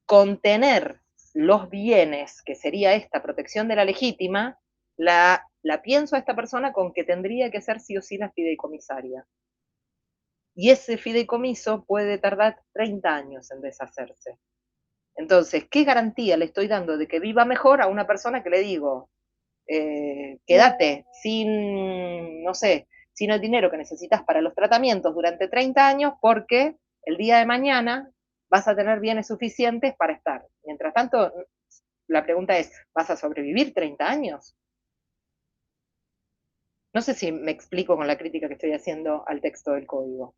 contener los bienes, que sería esta protección de la legítima, la pienso a esta persona con que tendría que ser sí o sí la fideicomisaria. Y ese fideicomiso puede tardar 30 años en deshacerse. Entonces, ¿qué garantía le estoy dando de que viva mejor a una persona que le digo, quédate sin, no sé, sin el dinero que necesitas para los tratamientos durante 30 años porque el día de mañana vas a tener bienes suficientes para estar? Mientras tanto, la pregunta es, ¿vas a sobrevivir 30 años? No sé si me explico con la crítica que estoy haciendo al texto del código.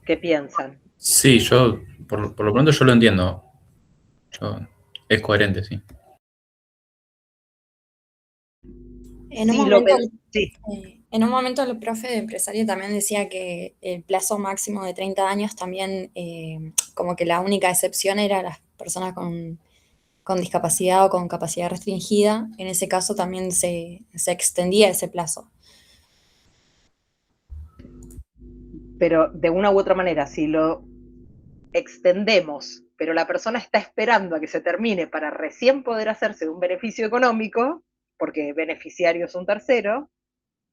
¿Qué piensan? Sí, yo, por lo pronto yo lo entiendo. Es coherente, sí. En un Sí, momento, sí. En un momento el profe de empresario también decía que el plazo máximo de 30 años también, como que la única excepción era las personas con discapacidad o con capacidad restringida. En ese caso también se extendía ese plazo. Pero de una u otra manera, si lo extendemos, pero la persona está esperando a que se termine para recién poder hacerse de un beneficio económico, porque beneficiario es un tercero,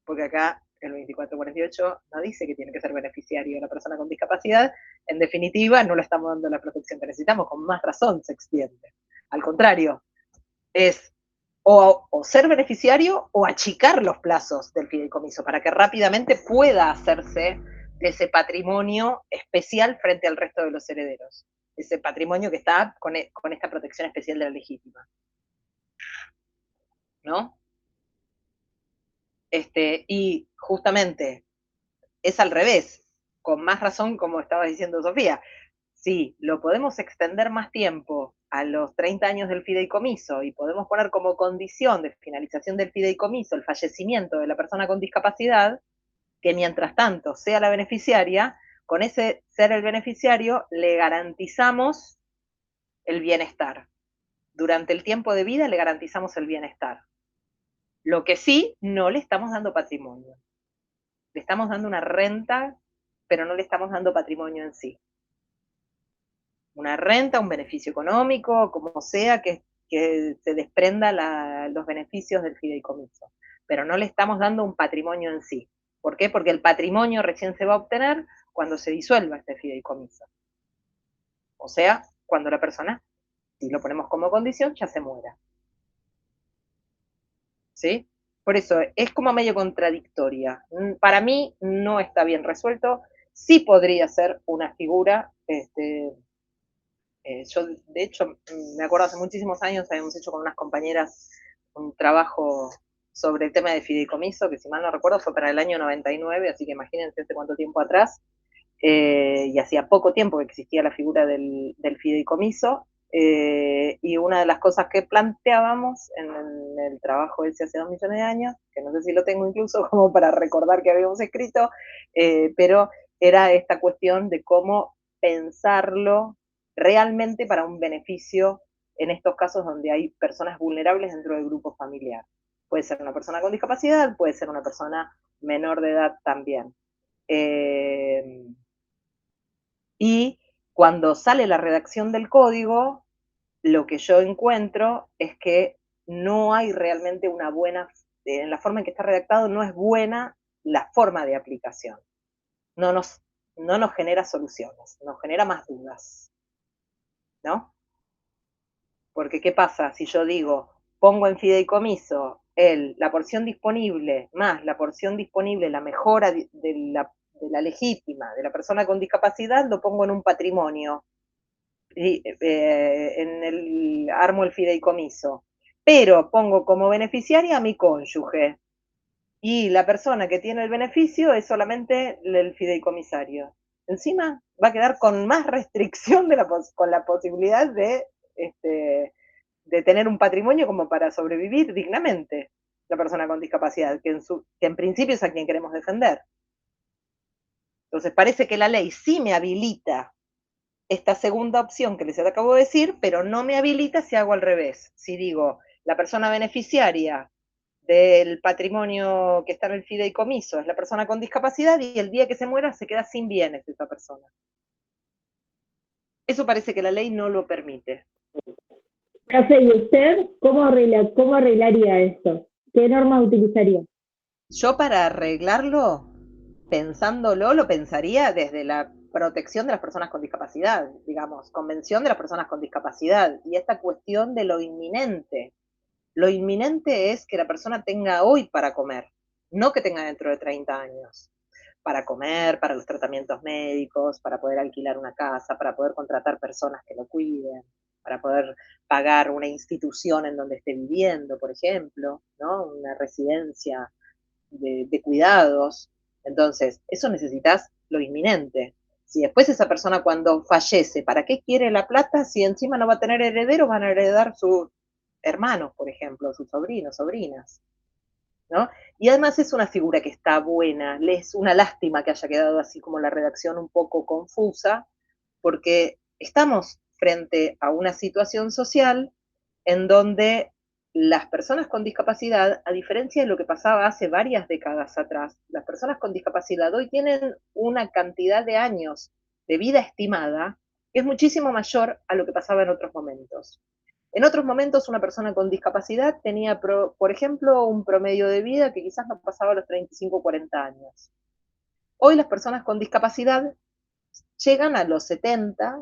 porque acá el 2448 no dice que tiene que ser beneficiario la persona con discapacidad, en definitiva no le estamos dando la protección que necesitamos, con más razón se extiende. Al contrario, es o ser beneficiario o achicar los plazos del fideicomiso para que rápidamente pueda hacerse de ese patrimonio especial frente al resto de los herederos. Ese patrimonio que está con esta protección especial de la legítima. ¿No? Y justamente es al revés, con más razón, como estaba diciendo Sofía. Si lo podemos extender más tiempo a los 30 años del fideicomiso y podemos poner como condición de finalización del fideicomiso el fallecimiento de la persona con discapacidad, que mientras tanto sea la beneficiaria, con ese ser el beneficiario le garantizamos el bienestar. Durante el tiempo de vida le garantizamos el bienestar. Lo que sí, no le estamos dando patrimonio. Le estamos dando una renta, pero no le estamos dando patrimonio en sí. Una renta, un beneficio económico, como sea que se desprenda los beneficios del fideicomiso. Pero no le estamos dando un patrimonio en sí. ¿Por qué? Porque el patrimonio recién se va a obtener cuando se disuelva este fideicomiso. O sea, cuando la persona, si lo ponemos como condición, ya se muera. ¿Sí? Por eso es como medio contradictoria. Para mí no está bien resuelto. Sí podría ser una figura, yo de hecho me acuerdo hace muchísimos años habíamos hecho con unas compañeras un trabajo sobre el tema de fideicomiso, que si mal no recuerdo fue para el año 99, así que imagínense hace cuánto tiempo atrás, y hacía poco tiempo que existía la figura del fideicomiso, y una de las cosas que planteábamos en el trabajo ese hace 2 millones de años, que no sé si lo tengo incluso como para recordar que habíamos escrito, pero era esta cuestión de cómo pensarlo realmente para un beneficio en estos casos donde hay personas vulnerables dentro del grupo familiar. Puede ser una persona con discapacidad, puede ser una persona menor de edad también. Y cuando sale la redacción del código, lo que yo encuentro es que no hay realmente una buena, en la forma en que está redactado, no es buena la forma de aplicación. No nos genera soluciones, nos genera más dudas, ¿no? Porque ¿qué pasa si yo digo, pongo en fideicomiso la porción disponible más la porción disponible, la mejora de la legítima, de la persona con discapacidad, lo pongo en un patrimonio, y, armo el fideicomiso, pero pongo como beneficiaria a mi cónyuge, y la persona que tiene el beneficio es solamente el fideicomisario. Encima va a quedar con más restricción con la posibilidad de tener un patrimonio como para sobrevivir dignamente la persona con discapacidad, que en principio es a quien queremos defender. Entonces parece que la ley sí me habilita esta segunda opción que les acabo de decir, pero no me habilita si hago al revés. Si digo, la persona beneficiaria del patrimonio que está en el fideicomiso es la persona con discapacidad y el día que se muera se queda sin bienes esa persona. Eso parece que la ley no lo permite. Profe, ¿y usted cómo arreglaría esto? ¿Qué normas utilizaría? Yo para arreglarlo, pensándolo, lo pensaría desde la protección de las personas con discapacidad, digamos, convención de las personas con discapacidad, y esta cuestión de lo inminente. Lo inminente es que la persona tenga hoy para comer, no que tenga dentro de 30 años. Para comer, para los tratamientos médicos, para poder alquilar una casa, para poder contratar personas que lo cuiden, para poder pagar una institución en donde esté viviendo, por ejemplo, ¿no? Una residencia de cuidados. Entonces, eso necesitas lo inminente. Si después esa persona cuando fallece, ¿para qué quiere la plata si encima no va a tener herederos? Van a heredar sus hermanos, por ejemplo, sus sobrinos, sobrinas, ¿no? Y además es una figura que está buena, es una lástima que haya quedado así como la redacción un poco confusa, porque estamos frente a una situación social en donde las personas con discapacidad, a diferencia de lo que pasaba hace varias décadas atrás, las personas con discapacidad hoy tienen una cantidad de años de vida estimada que es muchísimo mayor a lo que pasaba en otros momentos. En otros momentos una persona con discapacidad tenía, por ejemplo, un promedio de vida que quizás no pasaba a los 35 o 40 años. Hoy las personas con discapacidad llegan a los 70,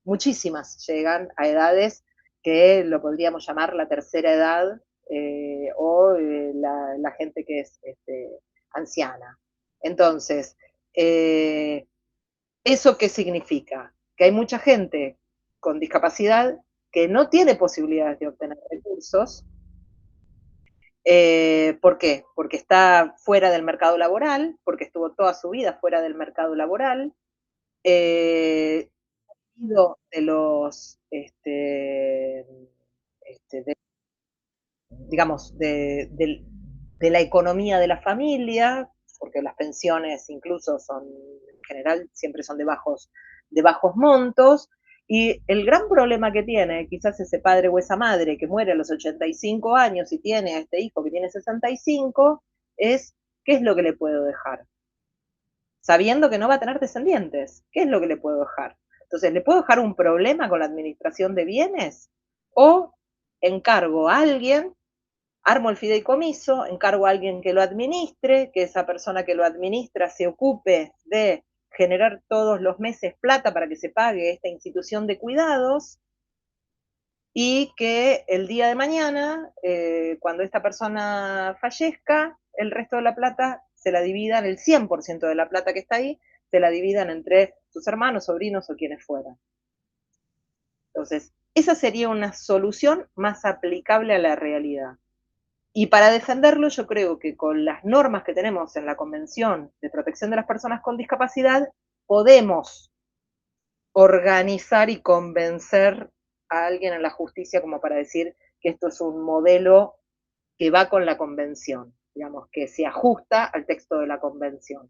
muchísimas llegan a edades que lo podríamos llamar la tercera edad, o la gente que es anciana. Entonces, ¿eso qué significa? Que hay mucha gente con discapacidad que no tiene posibilidades de obtener recursos. ¿Por qué? Porque está fuera del mercado laboral, porque estuvo toda su vida fuera del mercado laboral, de los, digamos, de la economía de la familia, porque las pensiones incluso son, en general, siempre son de bajos montos, y el gran problema que tiene quizás ese padre o esa madre que muere a los 85 años y tiene a este hijo que tiene 65, es ¿qué es lo que le puedo dejar? Sabiendo que no va a tener descendientes, ¿qué es lo que le puedo dejar? Entonces, ¿le puedo dejar un problema con la administración de bienes? ¿O encargo a alguien, armo el fideicomiso, encargo a alguien que lo administre, que esa persona que lo administra se ocupe de generar todos los meses plata para que se pague esta institución de cuidados, y que el día de mañana, cuando esta persona fallezca, el resto de la plata se la dividan, el 100% de la plata que está ahí, se la dividan entre sus hermanos, sobrinos o quienes fueran? Entonces, esa sería una solución más aplicable a la realidad. Y para defenderlo, yo creo que con las normas que tenemos en la Convención de Protección de las Personas con Discapacidad, podemos organizar y convencer a alguien en la justicia como para decir que esto es un modelo que va con la Convención, digamos, que se ajusta al texto de la Convención.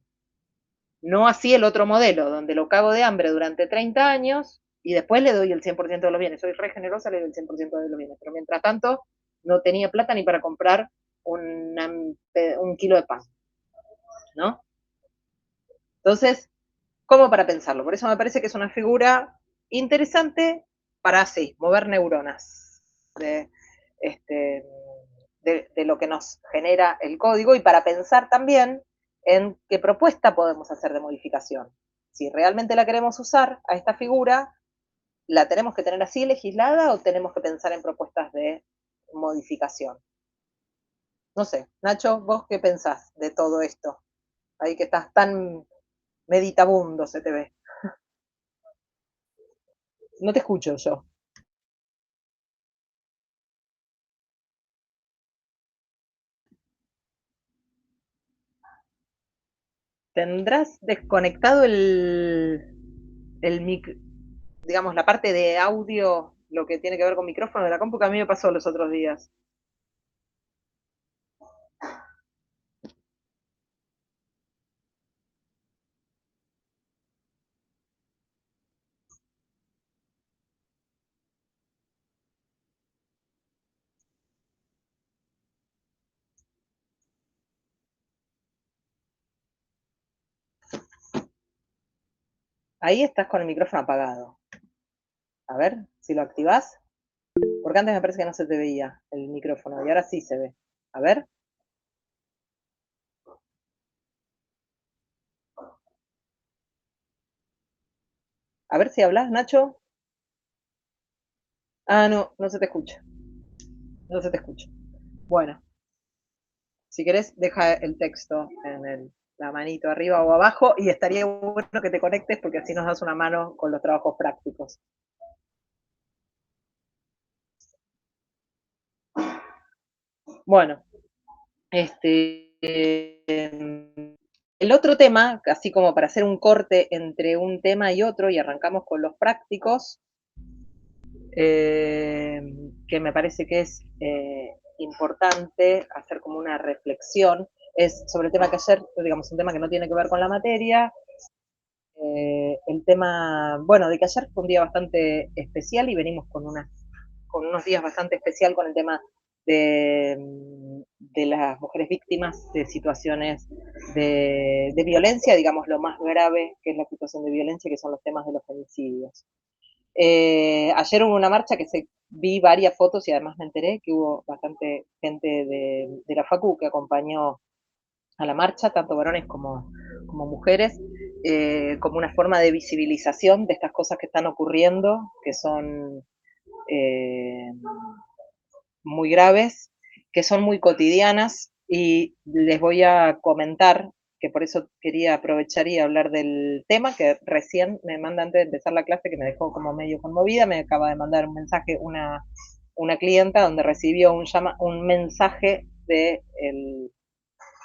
No así el otro modelo, donde lo cago de hambre durante 30 años y después le doy el 100% de los bienes. Soy re generosa, le doy el 100% de los bienes. Pero mientras tanto, no tenía plata ni para comprar un kilo de pan, ¿no? Entonces, como para pensarlo. Por eso me parece que es una figura interesante para así, mover neuronas de lo que nos genera el código y para pensar también en qué propuesta podemos hacer de modificación. Si realmente la queremos usar a esta figura, ¿la tenemos que tener así legislada o tenemos que pensar en propuestas de modificación? No sé, Nacho, ¿vos qué pensás de todo esto? Ahí que estás tan meditabundo, se te ve. No te escucho yo. ¿Tendrás desconectado digamos, la parte de audio, lo que tiene que ver con micrófono de la compu, que a mí me pasó los otros días? Ahí estás con el micrófono apagado. A ver, si lo activás. Porque antes me parece que no se te veía el micrófono y ahora sí se ve. A ver. A ver si hablas, Nacho. Ah, no, no se te escucha. No se te escucha. Bueno, si querés, deja el texto en la manito arriba o abajo y estaría bueno que te conectes porque así nos das una mano con los trabajos prácticos. Bueno, el otro tema, así como para hacer un corte entre un tema y otro, y arrancamos con los prácticos, que me parece que es importante hacer como una reflexión, es sobre el tema que ayer, digamos, un tema que no tiene que ver con la materia, el tema, bueno, de que ayer fue un día bastante especial y venimos con unos días bastante especial con el tema de las mujeres víctimas de situaciones de violencia, digamos lo más grave que es la situación de violencia, que son los temas de los femicidios. Ayer hubo una marcha que vi varias fotos y además me enteré que hubo bastante gente de la Facu que acompañó a la marcha, tanto varones como mujeres, como una forma de visibilización de estas cosas que están ocurriendo, que son muy graves, que son muy cotidianas, y les voy a comentar, que por eso quería aprovechar y hablar del tema, que recién me manda antes de empezar la clase, que me dejó como medio conmovida, me acaba de mandar un mensaje una clienta donde recibió un mensaje del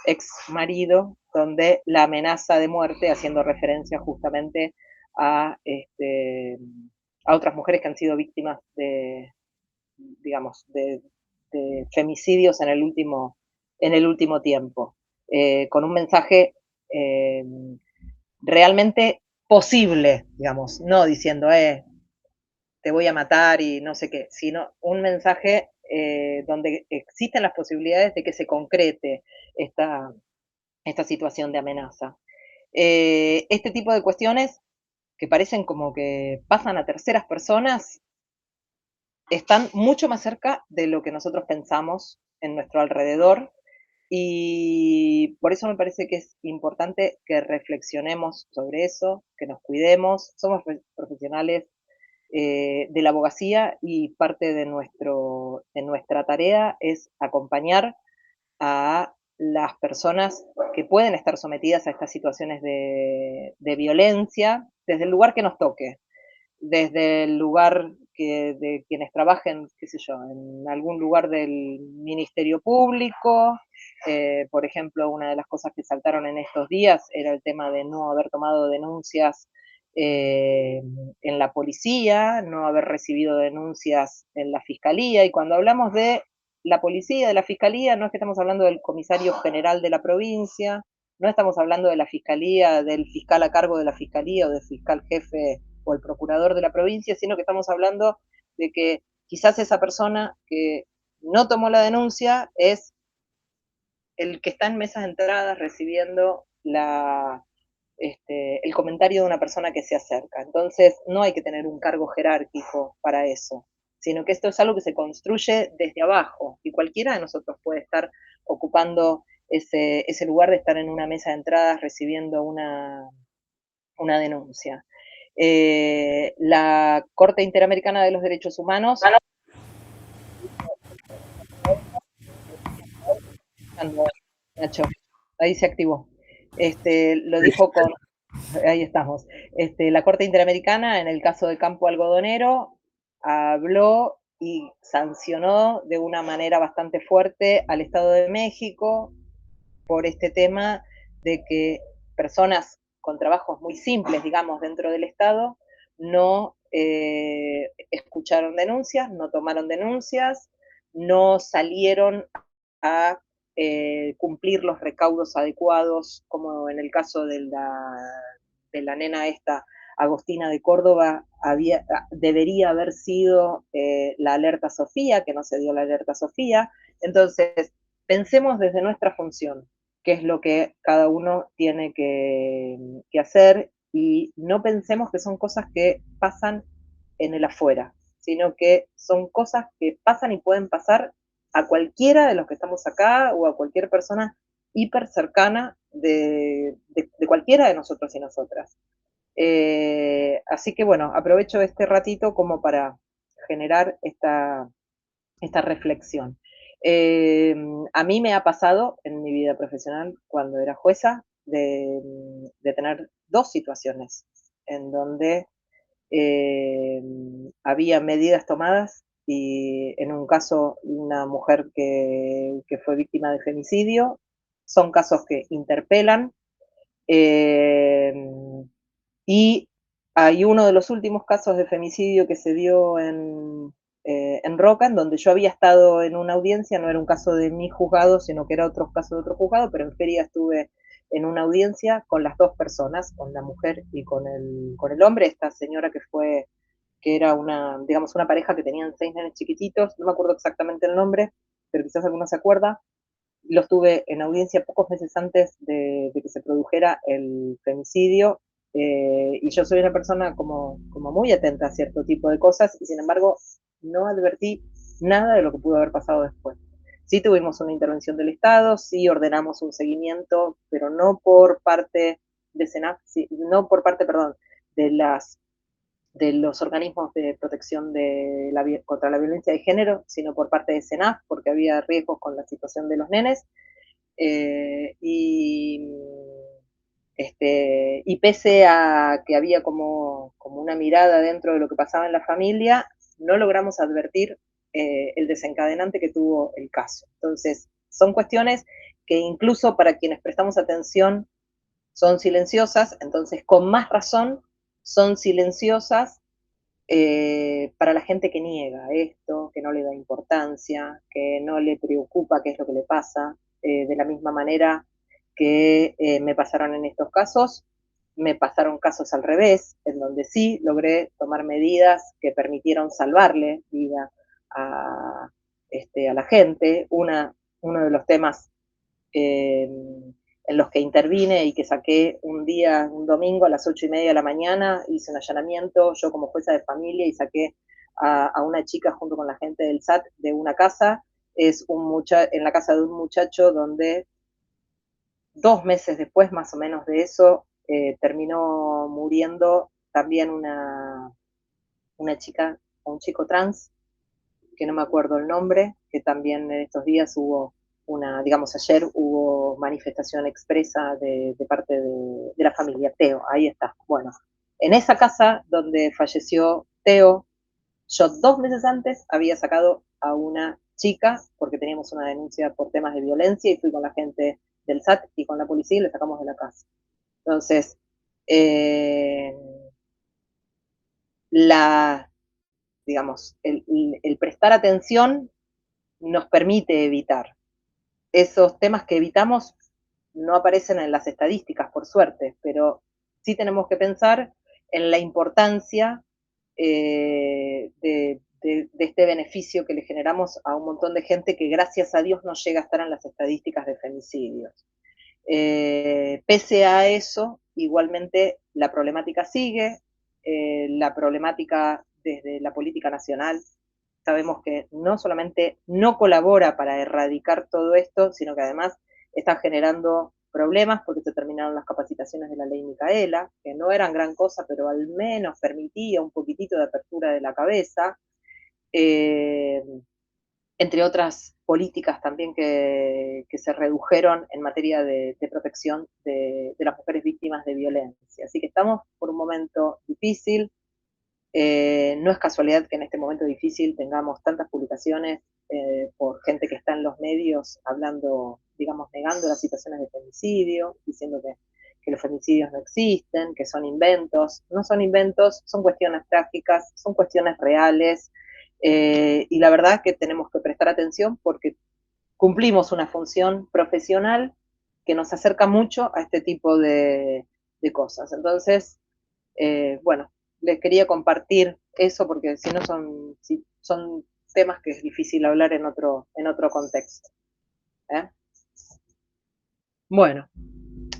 ex marido, donde la amenaza de muerte, haciendo referencia justamente a otras mujeres que han sido víctimas digamos, de femicidios en el último tiempo, con un mensaje realmente posible, digamos, no diciendo, te voy a matar y no sé qué, sino un mensaje donde existen las posibilidades de que se concrete esta situación de amenaza. Este tipo de cuestiones que parecen como que pasan a terceras personas, están mucho más cerca de lo que nosotros pensamos en nuestro alrededor, y por eso me parece que es importante que reflexionemos sobre eso, que nos cuidemos. Somos profesionales de la abogacía y parte de nuestra tarea es acompañar a las personas que pueden estar sometidas a estas situaciones de violencia desde el lugar que nos toque, desde el lugar de quienes trabajen, qué sé yo, en algún lugar del Ministerio Público. Por ejemplo, una de las cosas que saltaron en estos días era el tema de no haber tomado denuncias en la policía, no haber recibido denuncias en la fiscalía, y cuando hablamos de la policía, de la fiscalía, no es que estamos hablando del comisario general de la provincia, no estamos hablando de la fiscalía, del fiscal a cargo de la fiscalía o del fiscal jefe o el procurador de la provincia, sino que estamos hablando de que quizás esa persona que no tomó la denuncia es el que está en mesas de entradas recibiendo el comentario de una persona que se acerca. Entonces, no hay que tener un cargo jerárquico para eso, sino que esto es algo que se construye desde abajo, y cualquiera de nosotros puede estar ocupando ese lugar de estar en una mesa de entradas recibiendo una denuncia. La Corte Interamericana de los Derechos Humanos Nacho, ahí se activó. Lo dijo con, ahí estamos. La Corte Interamericana, en el caso del campo algodonero, habló y sancionó de una manera bastante fuerte al Estado de México por este tema de que personas con trabajos muy simples, digamos, dentro del Estado, no escucharon denuncias, no tomaron denuncias, no salieron a cumplir los recaudos adecuados, como en el caso de la nena esta, Agostina de Córdoba, debería haber sido la alerta Sofía, que no se dio la alerta Sofía. Entonces, pensemos desde nuestra función, qué es lo que cada uno tiene que hacer, y no pensemos que son cosas que pasan en el afuera, sino que son cosas que pasan y pueden pasar a cualquiera de los que estamos acá o a cualquier persona hiper cercana de cualquiera de nosotros y nosotras. Así que bueno, aprovecho este ratito como para generar esta reflexión. A mí me ha pasado en mi vida profesional, cuando era jueza, de tener dos situaciones en donde había medidas tomadas, y en un caso una mujer que fue víctima de femicidio. Son casos que interpelan, y hay uno de los últimos casos de femicidio que se dio en Roca, en donde yo había estado en una audiencia. No era un caso de mi juzgado, sino que era otro caso de otro juzgado, pero en Feria estuve en una audiencia con las dos personas, con la mujer y con el hombre. Esta señora que era digamos, una pareja que tenían 6 nenes chiquititos, no me acuerdo exactamente el nombre, pero quizás alguno se acuerda. Los tuve en audiencia pocos meses antes de que se produjera el femicidio, y yo soy una persona como muy atenta a cierto tipo de cosas, y sin embargo no advertí nada de lo que pudo haber pasado después. Sí tuvimos una intervención del Estado, sí ordenamos un seguimiento, pero no por parte de SENAF, no por parte, perdón, de los organismos de protección contra la violencia de género, sino por parte de SENAF, porque había riesgos con la situación de los nenes. Y pese a que había como una mirada dentro de lo que pasaba en la familia, no logramos advertir el desencadenante que tuvo el caso. Entonces, son cuestiones que incluso para quienes prestamos atención son silenciosas. Entonces con más razón son silenciosas para la gente que niega esto, que no le da importancia, que no le preocupa qué es lo que le pasa. De la misma manera que me pasaron en estos casos, me pasaron casos al revés, en donde sí logré tomar medidas que permitieron salvarle vida a la gente. Uno de los temas en los que intervine y que saqué un domingo a las 8:30 de la mañana, hice un allanamiento yo como jueza de familia y saqué a una chica junto con la gente del SAT de una casa. Es en la casa de un muchacho donde 2 meses después, más o menos de eso, terminó muriendo también una chica o un chico trans, que no me acuerdo el nombre, que también en estos días hubo ayer hubo manifestación expresa de parte de la familia Teo. Ahí está. Bueno, en esa casa donde falleció Teo, yo 2 meses antes había sacado a una chica, porque teníamos una denuncia por temas de violencia, y fui con la gente del SAT y con la policía y le sacamos de la casa. Entonces, digamos, el prestar atención nos permite evitar. Esos temas que evitamos no aparecen en las estadísticas, por suerte, pero sí tenemos que pensar en la importancia de este beneficio que le generamos a un montón de gente que gracias a Dios no llega a estar en las estadísticas de femicidios. Pese a eso, igualmente la problemática sigue, la problemática desde la política nacional, sabemos que no solamente no colabora para erradicar todo esto, sino que además está generando problemas porque se terminaron las capacitaciones de la ley Micaela, que no eran gran cosa, pero al menos permitía un poquitito de apertura de la cabeza, entre otras políticas también que se redujeron en materia de protección de las mujeres víctimas de violencia. Así que estamos por un momento difícil. No es casualidad que en este momento difícil tengamos tantas publicaciones por gente que está en los medios hablando, digamos, negando las situaciones de femicidio, diciendo que los femicidios no existen, que son inventos. No son inventos, son cuestiones trágicas, son cuestiones reales, y la verdad es que tenemos que prestar atención porque cumplimos una función profesional que nos acerca mucho a este tipo de cosas. Entonces, bueno, les quería compartir eso porque si no son temas que es difícil hablar en otro contexto. Bueno,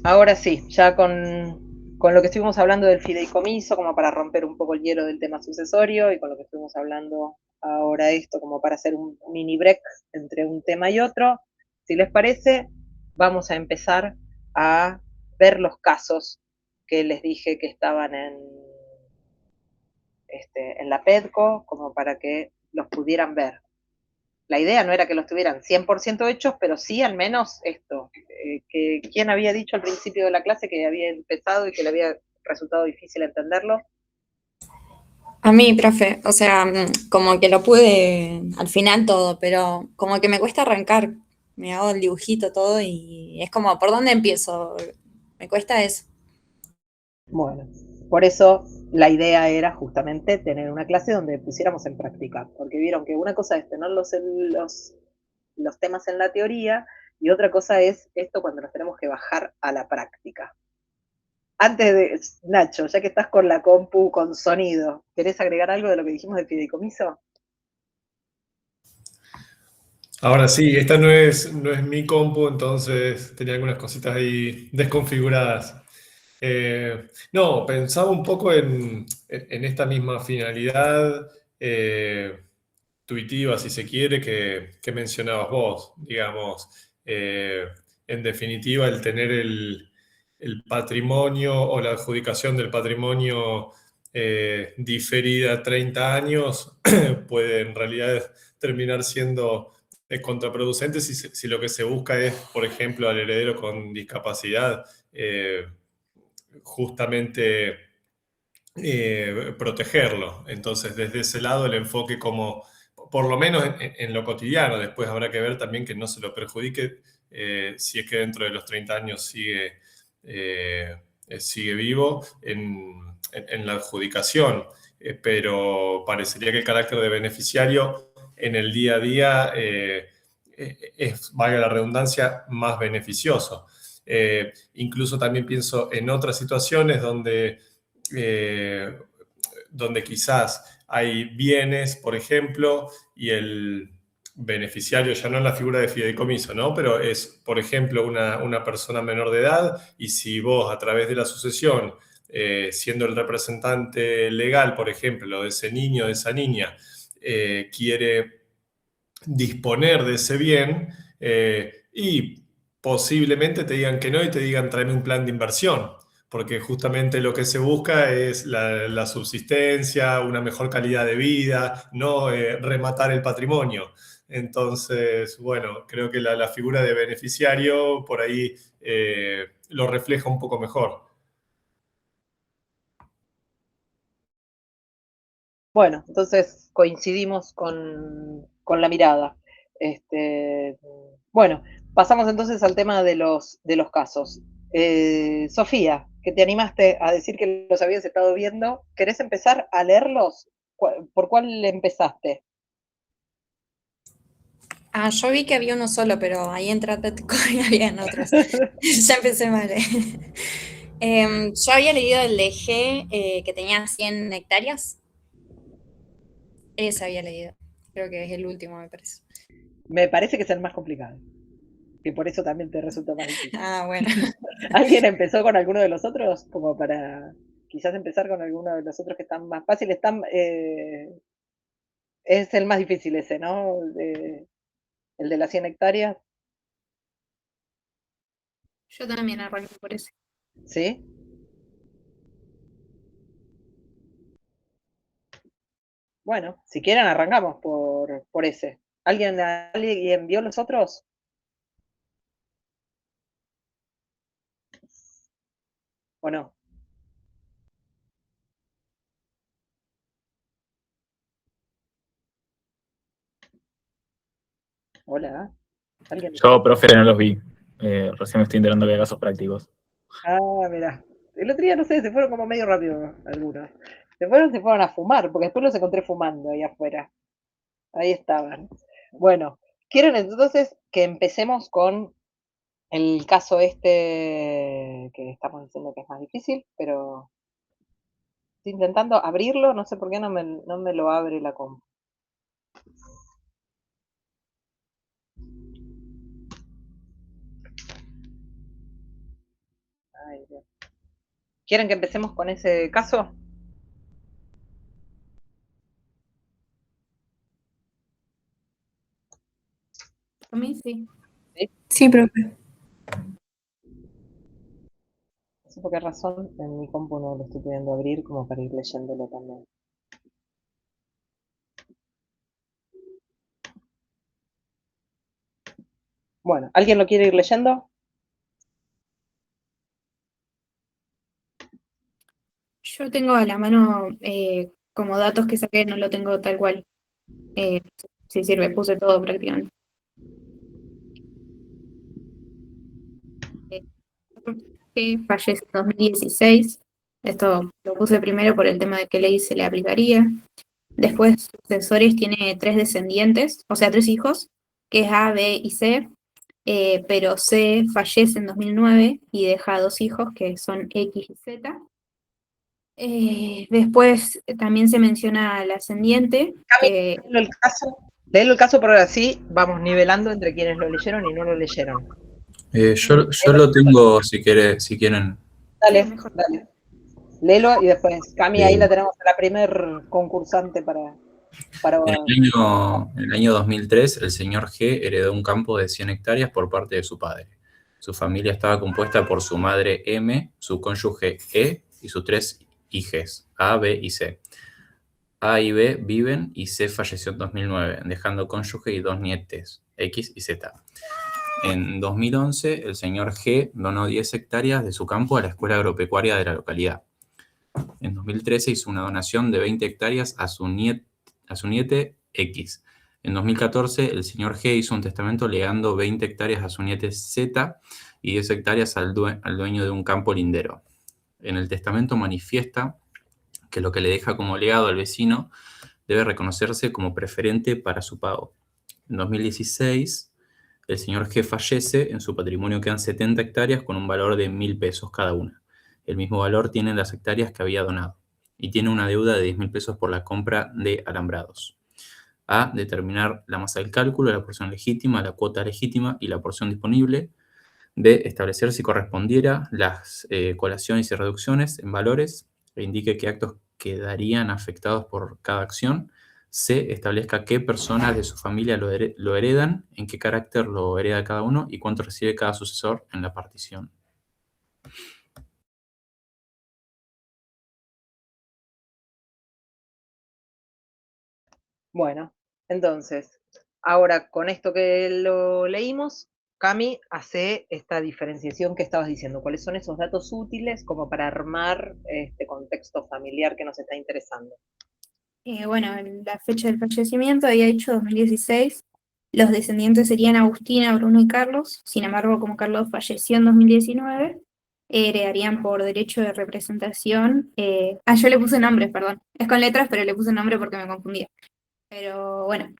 ahora sí, ya con lo que estuvimos hablando del fideicomiso, como para romper un poco el hielo del tema sucesorio, y con lo que estuvimos hablando ahora esto, como para hacer un mini break entre un tema y otro, si les parece, vamos a empezar a ver los casos que les dije que estaban en la PEDCO, como para que los pudieran ver. La idea no era que los tuvieran 100% hechos, pero sí al menos esto, que ¿quién había dicho al principio de la clase que había empezado y que le había resultado difícil entenderlo? A mí, profe, o sea, como que lo pude al final todo, pero como que me cuesta arrancar. Me hago el dibujito todo y es como, ¿por dónde empiezo? Me cuesta eso. Bueno, por eso la idea era justamente tener una clase donde pusiéramos en práctica, porque vieron que una cosa es tener los temas en la teoría y otra cosa es esto cuando nos tenemos que bajar a la práctica. Antes de, Nacho, ya que estás con la compu, con sonido, ¿querés agregar algo de lo que dijimos del fideicomiso? Ahora sí, esta no es mi compu, entonces tenía algunas cositas ahí desconfiguradas. No, pensaba un poco en esta misma finalidad tuitiva, si se quiere, que mencionabas vos. Digamos, en definitiva, el tener el patrimonio o la adjudicación del patrimonio diferida a 30 años puede en realidad terminar siendo contraproducente si lo que se busca es, por ejemplo, al heredero con discapacidad, justamente protegerlo. Entonces, desde ese lado, el enfoque como, por lo menos en lo cotidiano, después habrá que ver también que no se lo perjudique si es que dentro de los 30 años sigue vivo en la adjudicación. Pero parecería que el carácter de beneficiario en el día a día es, valga la redundancia, más beneficioso. Incluso también pienso en otras situaciones donde quizás hay bienes, por ejemplo, y el beneficiario ya no es la figura de fideicomiso, ¿no? Pero es, por ejemplo, una persona menor de edad, y si vos a través de la sucesión, siendo el representante legal, por ejemplo, de ese niño o de esa niña, quiere disponer de ese bien y posiblemente te digan que no y te digan tráeme un plan de inversión, porque justamente lo que se busca es la subsistencia, una mejor calidad de vida, no rematar el patrimonio. Entonces, bueno, creo que la figura de beneficiario por ahí lo refleja un poco mejor. Bueno, entonces coincidimos con la mirada. Bueno, pasamos entonces al tema de los casos. Sofía, que te animaste a decir que los habías estado viendo, ¿querés empezar a leerlos? ¿Por cuál empezaste? Yo vi que había uno solo, pero ahí en Trátate y habían otros. Ya empecé mal. Yo había leído el de G, que tenía 100 hectáreas. Ese había leído. Creo que es el último, me parece. Me parece que es el más complicado. Que por eso también te resulta más difícil. Ah, bueno. ¿Alguien empezó con alguno de los otros? Como para quizás empezar con alguno de los otros que están más fáciles. Es el más difícil ese, ¿no? El de las 100 hectáreas. Yo también arranco por ese. ¿Sí? Bueno, si quieren arrancamos por ese. ¿Alguien vio los otros? ¿O no? Hola. ¿Alguien? Yo, profe, no los vi. Recién me estoy enterando que hay casos prácticos. Ah, mirá. El otro día, no sé, se fueron como medio rápido algunos. Se fueron a fumar, porque después los encontré fumando ahí afuera. Ahí estaban. Bueno, ¿quieren entonces que empecemos con el caso este que estamos diciendo que es más difícil, pero estoy intentando abrirlo, no sé por qué no me lo abre la compu. Ay, Dios. ¿Quieren que empecemos con ese caso? A mí sí. Sí, profe. No sé por qué razón en mi compu no lo estoy pudiendo abrir como para ir leyéndolo también. Bueno, ¿alguien lo quiere ir leyendo? Yo tengo a la mano como datos que saqué, no lo tengo tal cual. Si sirve, puse todo prácticamente. Que fallece en 2016. Esto lo puse primero por el tema de qué ley se le aplicaría. Después, sucesores tiene 3 descendientes, o sea, 3 hijos, que es A, B y C. Pero C fallece en 2009 y deja 2 hijos que son X y Z. Después también se menciona al ascendiente. Que... Léelo el caso, pero así vamos nivelando entre quienes lo leyeron y no lo leyeron. Yo lo tengo, si quieren. Dale, dale. Léelo y después, Cami, ahí Eh, la tenemos a la primer concursante para En el año 2003, el señor G heredó un campo de 100 hectáreas por parte de su padre. Su familia estaba compuesta por su madre M, su cónyuge E y sus 3 hijes, A, B y C. A y B viven y C falleció en 2009, dejando cónyuge y 2 nietes, X y Z. En 2011, el señor G donó 10 hectáreas de su campo a la escuela agropecuaria de la localidad. En 2013 hizo una donación de 20 hectáreas a su niete X. En 2014, el señor G hizo un testamento legando 20 hectáreas a su niete Z y 10 hectáreas al dueño de un campo lindero. En el testamento manifiesta que lo que le deja como legado al vecino debe reconocerse como preferente para su pago. En 2016, el señor G fallece, en su patrimonio quedan 70 hectáreas con un valor de 1.000 pesos cada una. El mismo valor tienen las hectáreas que había donado y tiene una deuda de 10.000 pesos por la compra de alambrados. A. Determinar la masa del cálculo, la porción legítima, la cuota legítima y la porción disponible. B. Establecer si correspondiera las colaciones y reducciones en valores e indique qué actos quedarían afectados por cada acción. C. Establezca qué personas de su familia lo heredan, en qué carácter lo hereda cada uno y cuánto recibe cada sucesor en la partición. Bueno, entonces, ahora con esto que lo leímos, Cami, hace esta diferenciación que estabas diciendo. ¿Cuáles son esos datos útiles como para armar este contexto familiar que nos está interesando? Bueno, en la fecha del fallecimiento había dicho 2016. Los descendientes serían Agustina, Bruno y Carlos. Sin embargo, como Carlos falleció en 2019, heredarían por derecho de representación. Yo le puse nombres, perdón. Es con letras, pero le puse nombre porque me confundía. Pero bueno,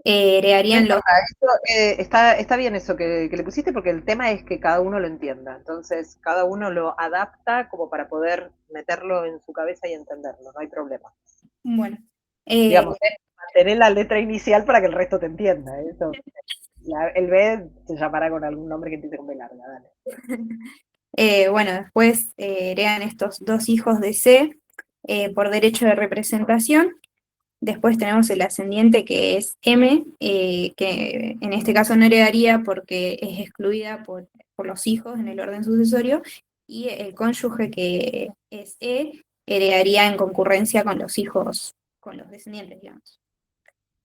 No heredarían los... importa, está bien eso que le pusiste, porque el tema es que cada uno lo entienda. Entonces, cada uno lo adapta como para poder meterlo en su cabeza y entenderlo, no hay problema. Bueno. Digamos, mantener la letra inicial para que el resto te entienda. Eso. El B se llamará con algún nombre que empiece con B larga, dale. Bueno, después heredan estos dos hijos de C por derecho de representación. Después tenemos el ascendiente que es M, que en este caso no heredaría porque es excluida por los hijos en el orden sucesorio, y el cónyuge que es E heredaría en concurrencia con los hijos, con los descendientes, digamos.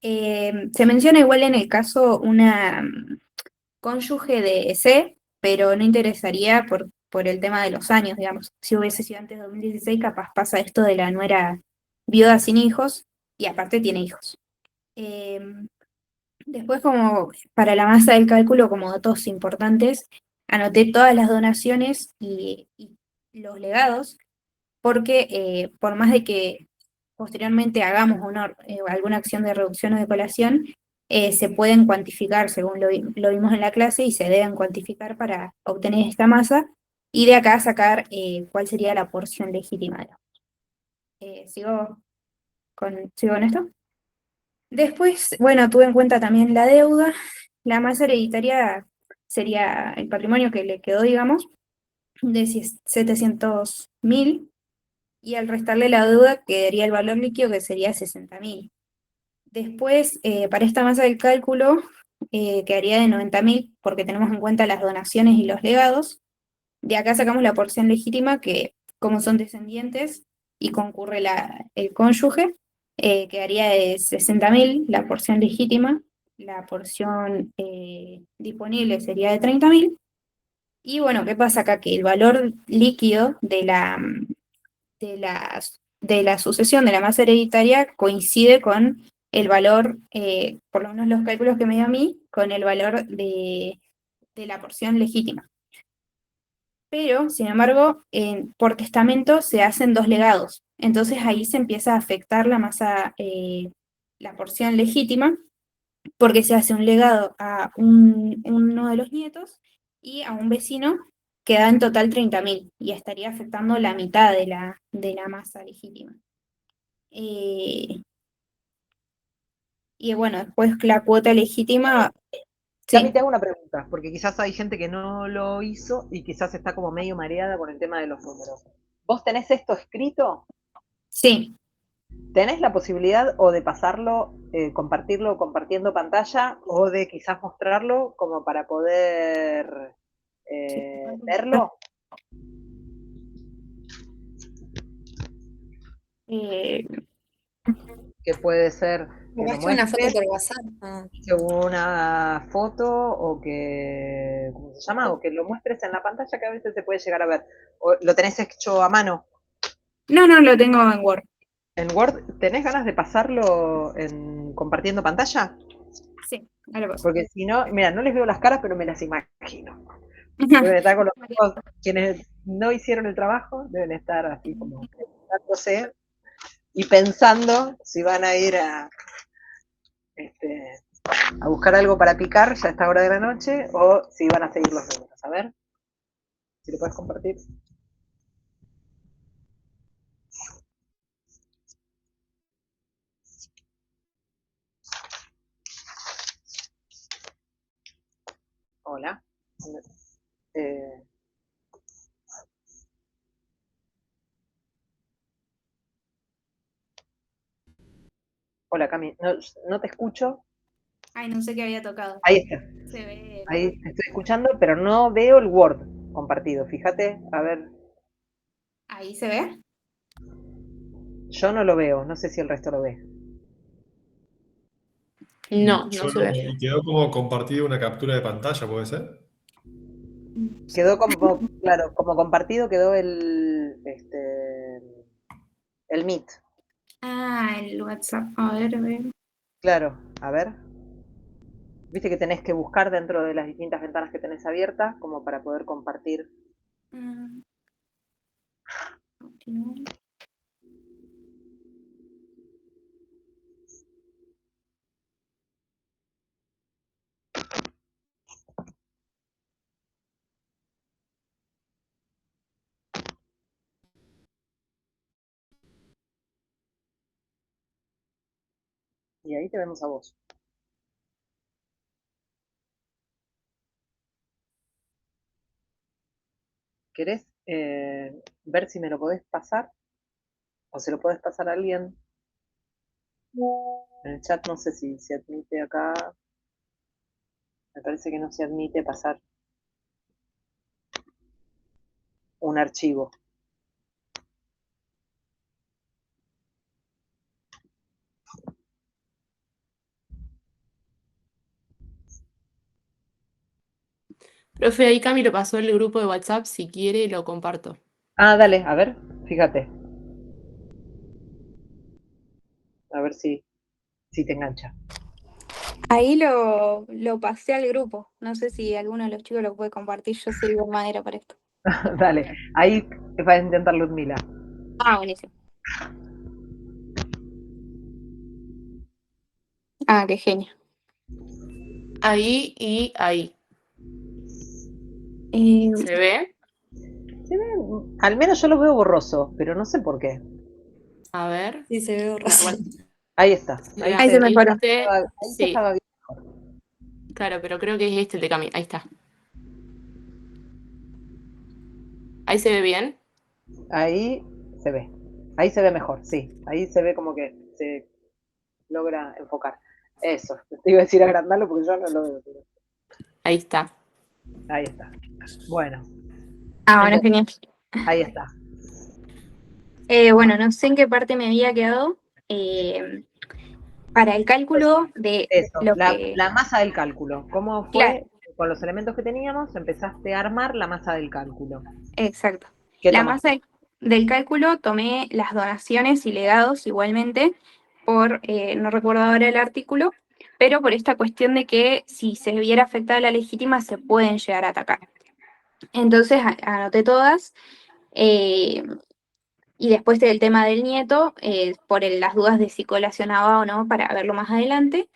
Se menciona igual en el caso una cónyuge de C, pero no interesaría por el tema de los años, digamos. Si hubiese sido antes de 2016, capaz pasa esto de la nuera viuda sin hijos, y aparte tiene hijos. Después, como para la masa del cálculo, como datos importantes, anoté todas las donaciones y los legados, porque por más de que posteriormente hagamos alguna acción de reducción o de colación, se pueden cuantificar, según lo vimos en la clase, y se deben cuantificar para obtener esta masa, y de acá sacar cuál sería la porción legítima. ¿Sigo con esto? Después, bueno, tuve en cuenta también la deuda. La masa hereditaria sería el patrimonio que le quedó, digamos, de 700.000, y al restarle la deuda quedaría el valor líquido, que sería 60.000. Después, para esta masa del cálculo, quedaría de 90.000, porque tenemos en cuenta las donaciones y los legados. De acá sacamos la porción legítima, que como son descendientes y concurre el cónyuge, quedaría de 60.000 la porción legítima, la porción disponible sería de 30.000. Y bueno, ¿qué pasa acá? Que el valor líquido de la sucesión de la masa hereditaria coincide con el valor, por lo menos los cálculos que me dio a mí, con el valor de la porción legítima. Pero, sin embargo, por testamento se hacen dos legados. Entonces ahí se empieza a afectar la masa, la porción legítima, porque se hace un legado a uno de los nietos y a un vecino, que da en total 30.000, y estaría afectando la mitad de la masa legítima. Y bueno, después la cuota legítima... Cami, te hago una pregunta, porque quizás hay gente que no lo hizo y quizás está como medio mareada con el tema de los números. ¿Vos tenés esto escrito? Sí. ¿Tenés la posibilidad o de pasarlo, compartirlo compartiendo pantalla, o de quizás mostrarlo como para poder verlo? Que puede ser que lo Muestra una foto muestres, por WhatsApp. una foto, o que, ¿cómo se llama? O que lo muestres en la pantalla, que a veces se puede llegar a ver. ¿O lo tenés hecho a mano? No, lo tengo en Word. ¿En Word tenés ganas de pasarlo compartiendo pantalla? Sí, ahora paso. Porque si no, mira, no les veo las caras, pero me las imagino. Deben estar con los ojos, quienes no hicieron el trabajo, deben estar así como preguntándose y pensando si van a ir a buscar algo para picar ya a esta hora de la noche, o si van a seguir los números. A ver, si lo puedes compartir. Hola. Hola, Cami, no te escucho. Ay, no sé qué había tocado. Ahí está. Se ve. Ahí te estoy escuchando, pero no veo el Word compartido. Fíjate, a ver. ¿Ahí se ve? Yo no lo veo, no sé si el resto lo ve. No, Yo no se no, ve. y quedó como compartida una captura de pantalla, ¿puede ser? Quedó como, claro, como compartido quedó el Meet. Ah, el WhatsApp. A ver. Claro, a ver. Viste que tenés que buscar dentro de las distintas ventanas que tenés abiertas como para poder compartir. Continuar. Y ahí te vemos a vos. ¿Querés ver si me lo podés pasar? O se lo podés pasar a alguien. En el chat no sé si se admite acá. Me parece que no se admite pasar un archivo. Profe, ahí Cami lo pasó en el grupo de WhatsApp, si quiere lo comparto. Ah, dale, a ver, fíjate. A ver si te engancha. Ahí lo pasé al grupo. No sé si alguno de los chicos lo puede compartir. Yo soy de madera para esto. Dale, ahí va a intentar Ludmila. Ah, buenísimo. Ah, qué genio. Ahí y ahí. ¿Se ve? Se ve, al menos yo lo veo borroso, pero no sé por qué. A ver. Sí, se ve borroso. Ahí está. Ahí se mejoró. Ahí Sí. estaba bien. Claro, pero creo que es este el de Cami. Ahí está. ¿Ahí se ve bien? Ahí se ve. Ahí se ve mejor, sí. Ahí se ve como que se logra enfocar. Eso. Te iba a decir agrandarlo porque yo no lo veo. Pero... Ahí está. Ahí está. Bueno. Ah, bueno, genial. Ahí está. Bueno, no sé en qué parte me había quedado. Para el cálculo de Eso, lo que... la masa del cálculo. ¿Cómo fue? Claro. Con los elementos que teníamos, empezaste a armar la masa del cálculo. Exacto. ¿Qué La tomaste? masa del cálculo tomé las donaciones y legados igualmente por, no recuerdo ahora el artículo, pero por esta cuestión de que si se viera afectada la legítima se pueden llegar a atacar. Entonces anoté todas. Y después del tema del nieto, por las dudas de si colacionaba o no, para verlo más adelante.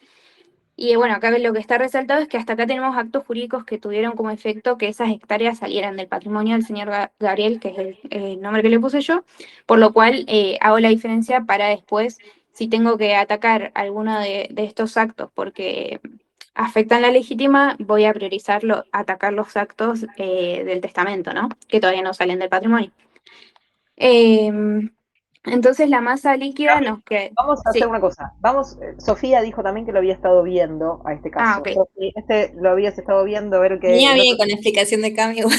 Y bueno, acá lo que está resaltado es que hasta acá tenemos actos jurídicos que tuvieron como efecto que esas hectáreas salieran del patrimonio del señor Gabriel, que es el nombre que le puse yo, por lo cual hago la diferencia para después, si tengo que atacar alguno de estos actos porque afectan la legítima, voy a priorizarlo, atacar los actos del testamento, ¿no? Que todavía no salen del patrimonio. Entonces la masa líquida nos queda... Vamos a hacer una cosa. Vamos, Sofía dijo también que lo había estado viendo a este caso. Ah, ok. Sofía, lo habías estado viendo, a ver qué. Venía bien con la explicación de Cami. Lo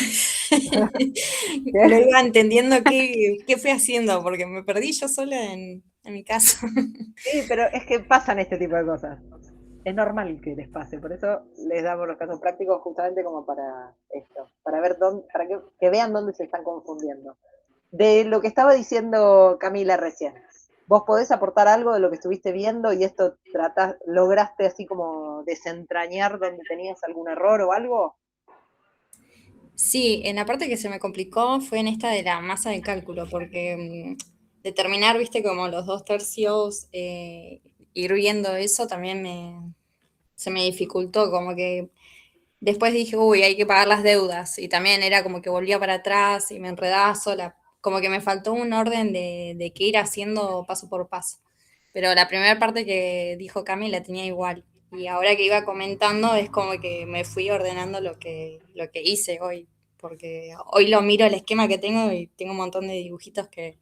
iba entendiendo qué fui haciendo, porque me perdí yo sola en mi caso. Sí, pero es que pasan este tipo de cosas. Es normal que les pase, por eso les damos los casos prácticos justamente como para esto, para ver dónde, para que vean dónde se están confundiendo. De lo que estaba diciendo Camila recién, ¿vos podés aportar algo de lo que estuviste viendo y esto lograste así como desentrañar donde tenías algún error o algo? Sí, en la parte que se me complicó fue en esta de la masa de cálculo, porque determinar, viste, como los 2/3, ir viendo eso también se me dificultó, como que después dije, uy, hay que pagar las deudas, y también era como que volvía para atrás y me enredaba sola, como que me faltó un orden de que ir haciendo paso por paso. Pero la primera parte que dijo Cami la tenía igual, y ahora que iba comentando es como que me fui ordenando lo que hice hoy, porque hoy lo miro el esquema que tengo y tengo un montón de dibujitos que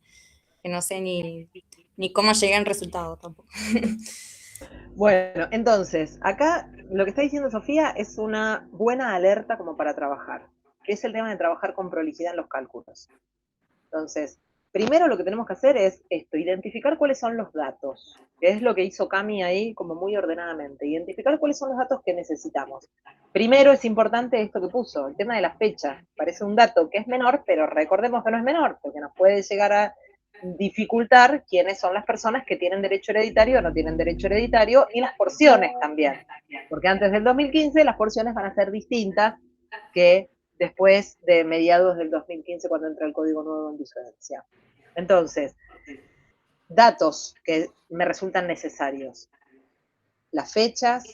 no sé ni cómo llegué al resultado tampoco. Bueno, entonces, acá lo que está diciendo Sofía es una buena alerta como para trabajar, que es el tema de trabajar con prolijidad en los cálculos. Entonces, primero lo que tenemos que hacer es esto, identificar cuáles son los datos, que es lo que hizo Cami ahí como muy ordenadamente, identificar cuáles son los datos que necesitamos. Primero es importante esto que puso, el tema de la fecha, parece un dato que es menor, pero recordemos que no es menor, porque nos puede llegar a dificultar quiénes son las personas que tienen derecho hereditario o no tienen derecho hereditario, y las porciones también, porque antes del 2015 las porciones van a ser distintas que después de mediados del 2015 cuando entra el Código Nuevo en vigencia. Entonces, datos que me resultan necesarios. Las fechas,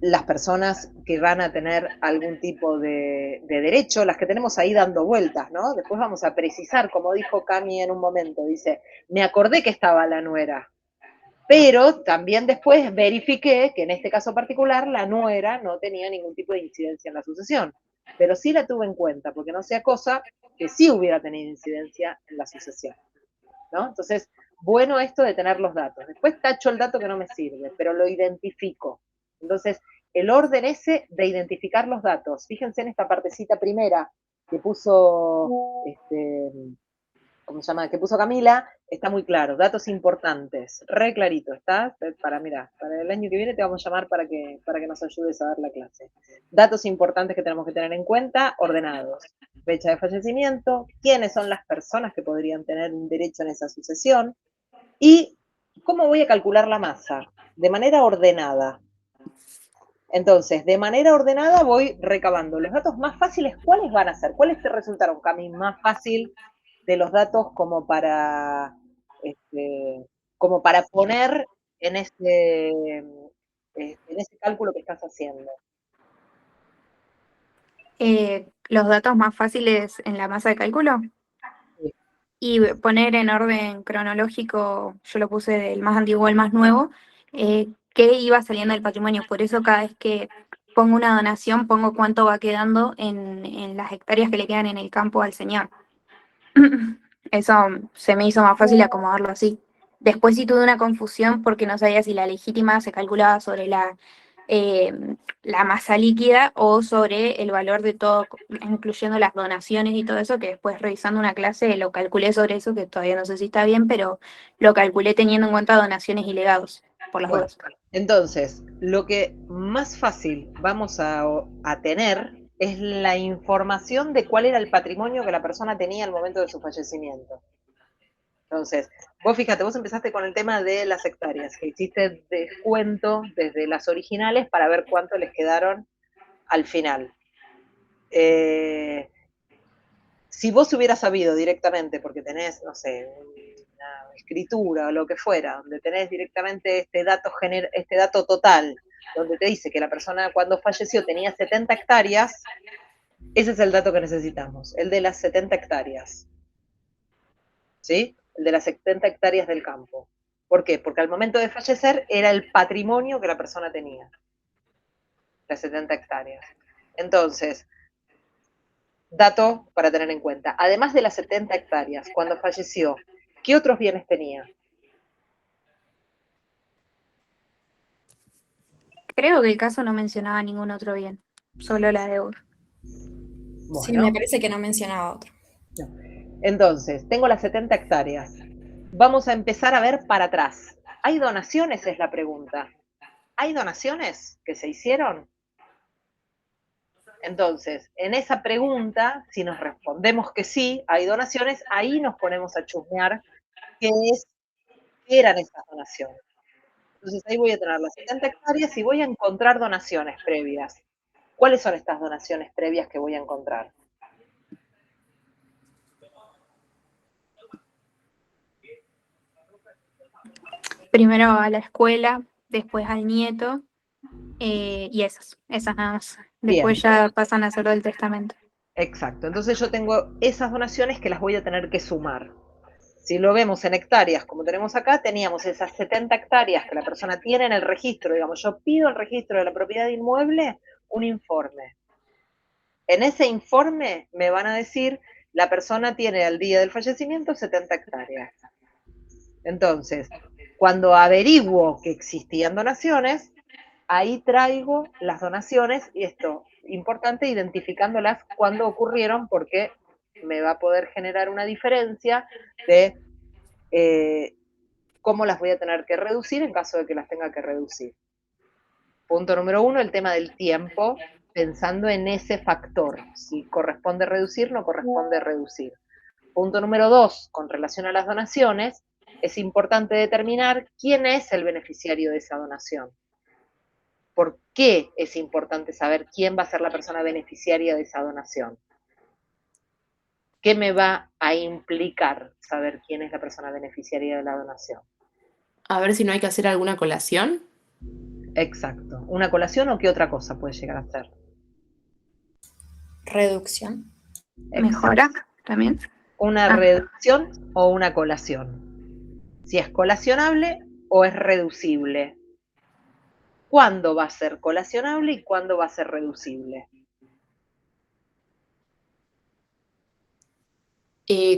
las personas que van a tener algún tipo de derecho, las que tenemos ahí dando vueltas, ¿no? Después vamos a precisar, como dijo Cami en un momento, dice, me acordé que estaba la nuera, Pero también después verifiqué que en este caso particular la nuera no tenía ningún tipo de incidencia en la sucesión. Pero sí la tuve en cuenta, porque no sea cosa que sí hubiera tenido incidencia en la sucesión, ¿no? Entonces, bueno esto de tener los datos. Después tacho el dato que no me sirve, pero lo identifico. Entonces, el orden ese de identificar los datos. Fíjense en esta partecita primera que puso, ¿cómo se llama? Que puso Camila, está muy claro. Datos importantes, re clarito, ¿está? Para el año que viene te vamos a llamar para que nos ayudes a dar la clase. Datos importantes que tenemos que tener en cuenta, ordenados. Fecha de fallecimiento, quiénes son las personas que podrían tener un derecho en esa sucesión, y cómo voy a calcular la masa, de manera ordenada. Entonces, de manera ordenada voy recabando los datos más fáciles. ¿Cuáles van a ser? ¿Cuáles te resultaron, Cami, más fácil de los datos como para poner en ese cálculo que estás haciendo? Los datos más fáciles en la masa de cálculo. Sí. Y poner en orden cronológico, yo lo puse del más antiguo al más nuevo, qué iba saliendo del patrimonio. Por eso cada vez que pongo una donación, pongo cuánto va quedando en las hectáreas que le quedan en el campo al señor. Eso se me hizo más fácil acomodarlo así. Después sí tuve una confusión porque no sabía si la legítima se calculaba sobre la masa líquida o sobre el valor de todo, incluyendo las donaciones y todo eso, que después revisando una clase lo calculé sobre eso, que todavía no sé si está bien, pero lo calculé teniendo en cuenta donaciones y legados, por las dudas. Entonces, lo que más fácil vamos a tener es la información de cuál era el patrimonio que la persona tenía al momento de su fallecimiento. Entonces, vos fíjate, vos empezaste con el tema de las hectáreas, que hiciste descuento desde las originales para ver cuánto les quedaron al final. Si vos hubieras sabido directamente, porque tenés, no sé, una escritura o lo que fuera, donde tenés directamente este dato total, donde te dice que la persona cuando falleció tenía 70 hectáreas, ese es el dato que necesitamos, el de las 70 hectáreas. ¿Sí? El de las 70 hectáreas del campo. ¿Por qué? Porque al momento de fallecer era el patrimonio que la persona tenía, las 70 hectáreas. Entonces, dato para tener en cuenta. Además de las 70 hectáreas, cuando falleció, ¿qué otros bienes tenía? Creo que el caso no mencionaba ningún otro bien, solo la deuda. Bueno. Sí, me parece que no mencionaba otro. No. Entonces, tengo las 70 hectáreas. Vamos a empezar a ver para atrás. ¿Hay donaciones? Es la pregunta. ¿Hay donaciones que se hicieron? Entonces, en esa pregunta, si nos respondemos que sí, hay donaciones, ahí nos ponemos a chusmear qué eran esas donaciones. Entonces ahí voy a tener las 70 hectáreas y voy a encontrar donaciones previas. ¿Cuáles son estas donaciones previas que voy a encontrar? Primero a la escuela, después al nieto, y esas nada más. Después Bien. ya pasan a ser del testamento. Exacto, entonces yo tengo esas donaciones que las voy a tener que sumar. Si lo vemos en hectáreas, como tenemos acá, teníamos esas 70 hectáreas que la persona tiene en el registro, digamos, yo pido el registro de la propiedad inmueble, un informe. En ese informe me van a decir, la persona tiene al día del fallecimiento 70 hectáreas. Entonces, cuando averiguo que existían donaciones, ahí traigo las donaciones, y esto, importante, identificándolas cuando ocurrieron, porque me va a poder generar una diferencia de cómo las voy a tener que reducir en caso de que las tenga que reducir. Punto número 1, el tema del tiempo, pensando en ese factor, si corresponde reducir, no corresponde reducir. Punto número 2, con relación a las donaciones, es importante determinar quién es el beneficiario de esa donación. ¿Por qué es importante saber quién va a ser la persona beneficiaria de esa donación? ¿Qué me va a implicar saber quién es la persona beneficiaria de la donación? A ver si no hay que hacer alguna colación. Exacto. ¿Una colación o qué otra cosa puede llegar a ser? Reducción. ¿Mejora también? Una reducción o una colación. Si es colacionable, o es reducible? ¿Cuándo va a ser colacionable y cuándo va a ser reducible?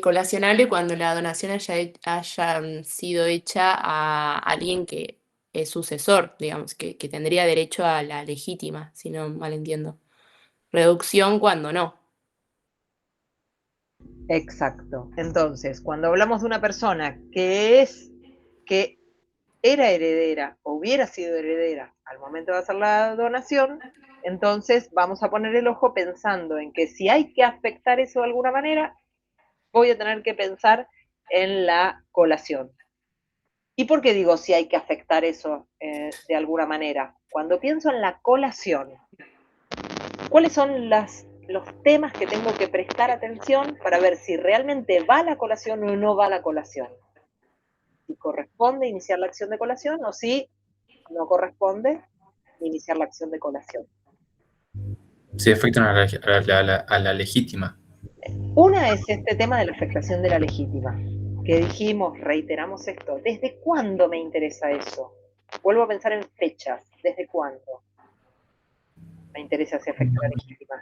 Colacionable cuando la donación haya sido hecha a alguien que es sucesor, digamos, que tendría derecho a la legítima, si no mal entiendo. Reducción cuando no. Exacto. Entonces, cuando hablamos de una persona que era heredera o hubiera sido heredera al momento de hacer la donación, entonces vamos a poner el ojo pensando en que si hay que afectar eso de alguna manera, voy a tener que pensar en la colación. ¿Y por qué digo si hay que afectar eso de alguna manera? Cuando pienso en la colación, ¿cuáles son los temas que tengo que prestar atención para ver si realmente va la colación o no va la colación? Si corresponde iniciar la acción de colación o si no corresponde iniciar la acción de colación. Si afectan a la legítima. Una es este tema de la afectación de la legítima, que dijimos, reiteramos esto, ¿desde cuándo me interesa eso? Vuelvo a pensar en fechas, ¿desde cuándo me interesa si afecta a la legítima?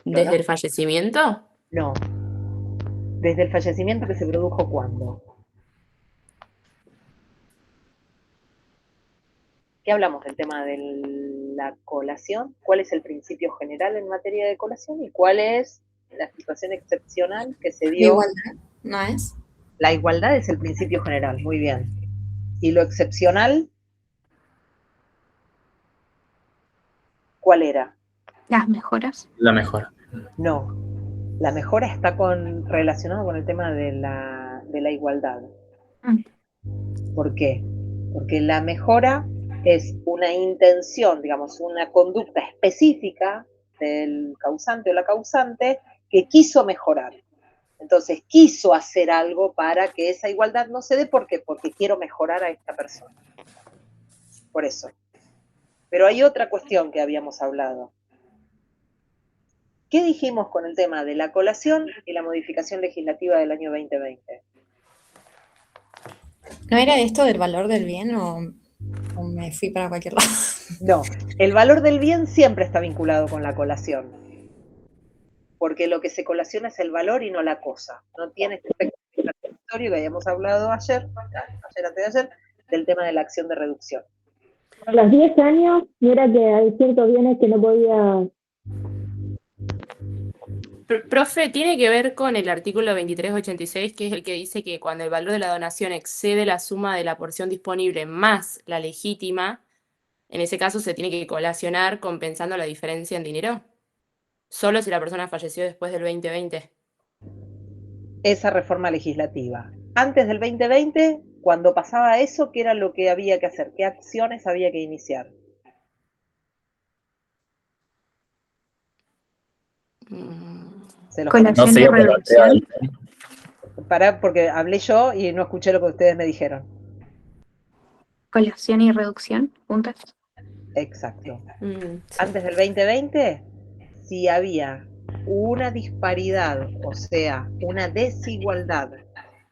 ¿Desde el fallecimiento? No. ¿Desde el fallecimiento que se produjo cuándo? ¿Qué hablamos del tema de la colación? ¿Cuál es el principio general en materia de colación y cuál es la situación excepcional que se dio? La igualdad, ¿no es? La igualdad es el principio general, muy bien. ¿Y lo excepcional? ¿Cuál era? Las mejoras. La mejora. No, la mejora está relacionada con el tema de la igualdad. ¿Por qué? Porque la mejora es una intención, digamos, una conducta específica del causante o la causante que quiso mejorar. Entonces, quiso hacer algo para que esa igualdad no se dé. ¿Por qué? Porque quiero mejorar a esta persona. Por eso. Pero hay otra cuestión que habíamos hablado. ¿Qué dijimos con el tema de la colación y la modificación legislativa del año 2020? ¿No era esto del valor del bien o me fui para cualquier lado? No, el valor del bien siempre está vinculado con la colación. Porque lo que se colaciona es el valor y no la cosa. No tiene este efecto contradictorio que habíamos hablado ayer, antes de ayer, del tema de la acción de reducción. A los 10 años, mira que hay ciertos bienes que no podía. Profe, tiene que ver con el artículo 2386, que es el que dice que cuando el valor de la donación excede la suma de la porción disponible más la legítima, en ese caso se tiene que colacionar compensando la diferencia en dinero. Solo si la persona falleció después del 2020. Esa reforma legislativa. Antes del 2020, cuando pasaba eso, ¿qué era lo que había que hacer? ¿Qué acciones había que iniciar? Colación y reducción. Pará, porque hablé yo y no escuché lo que ustedes me dijeron. Colación y reducción, juntas. Exacto. Sí. Antes del 2020, si había una disparidad, o sea, una desigualdad,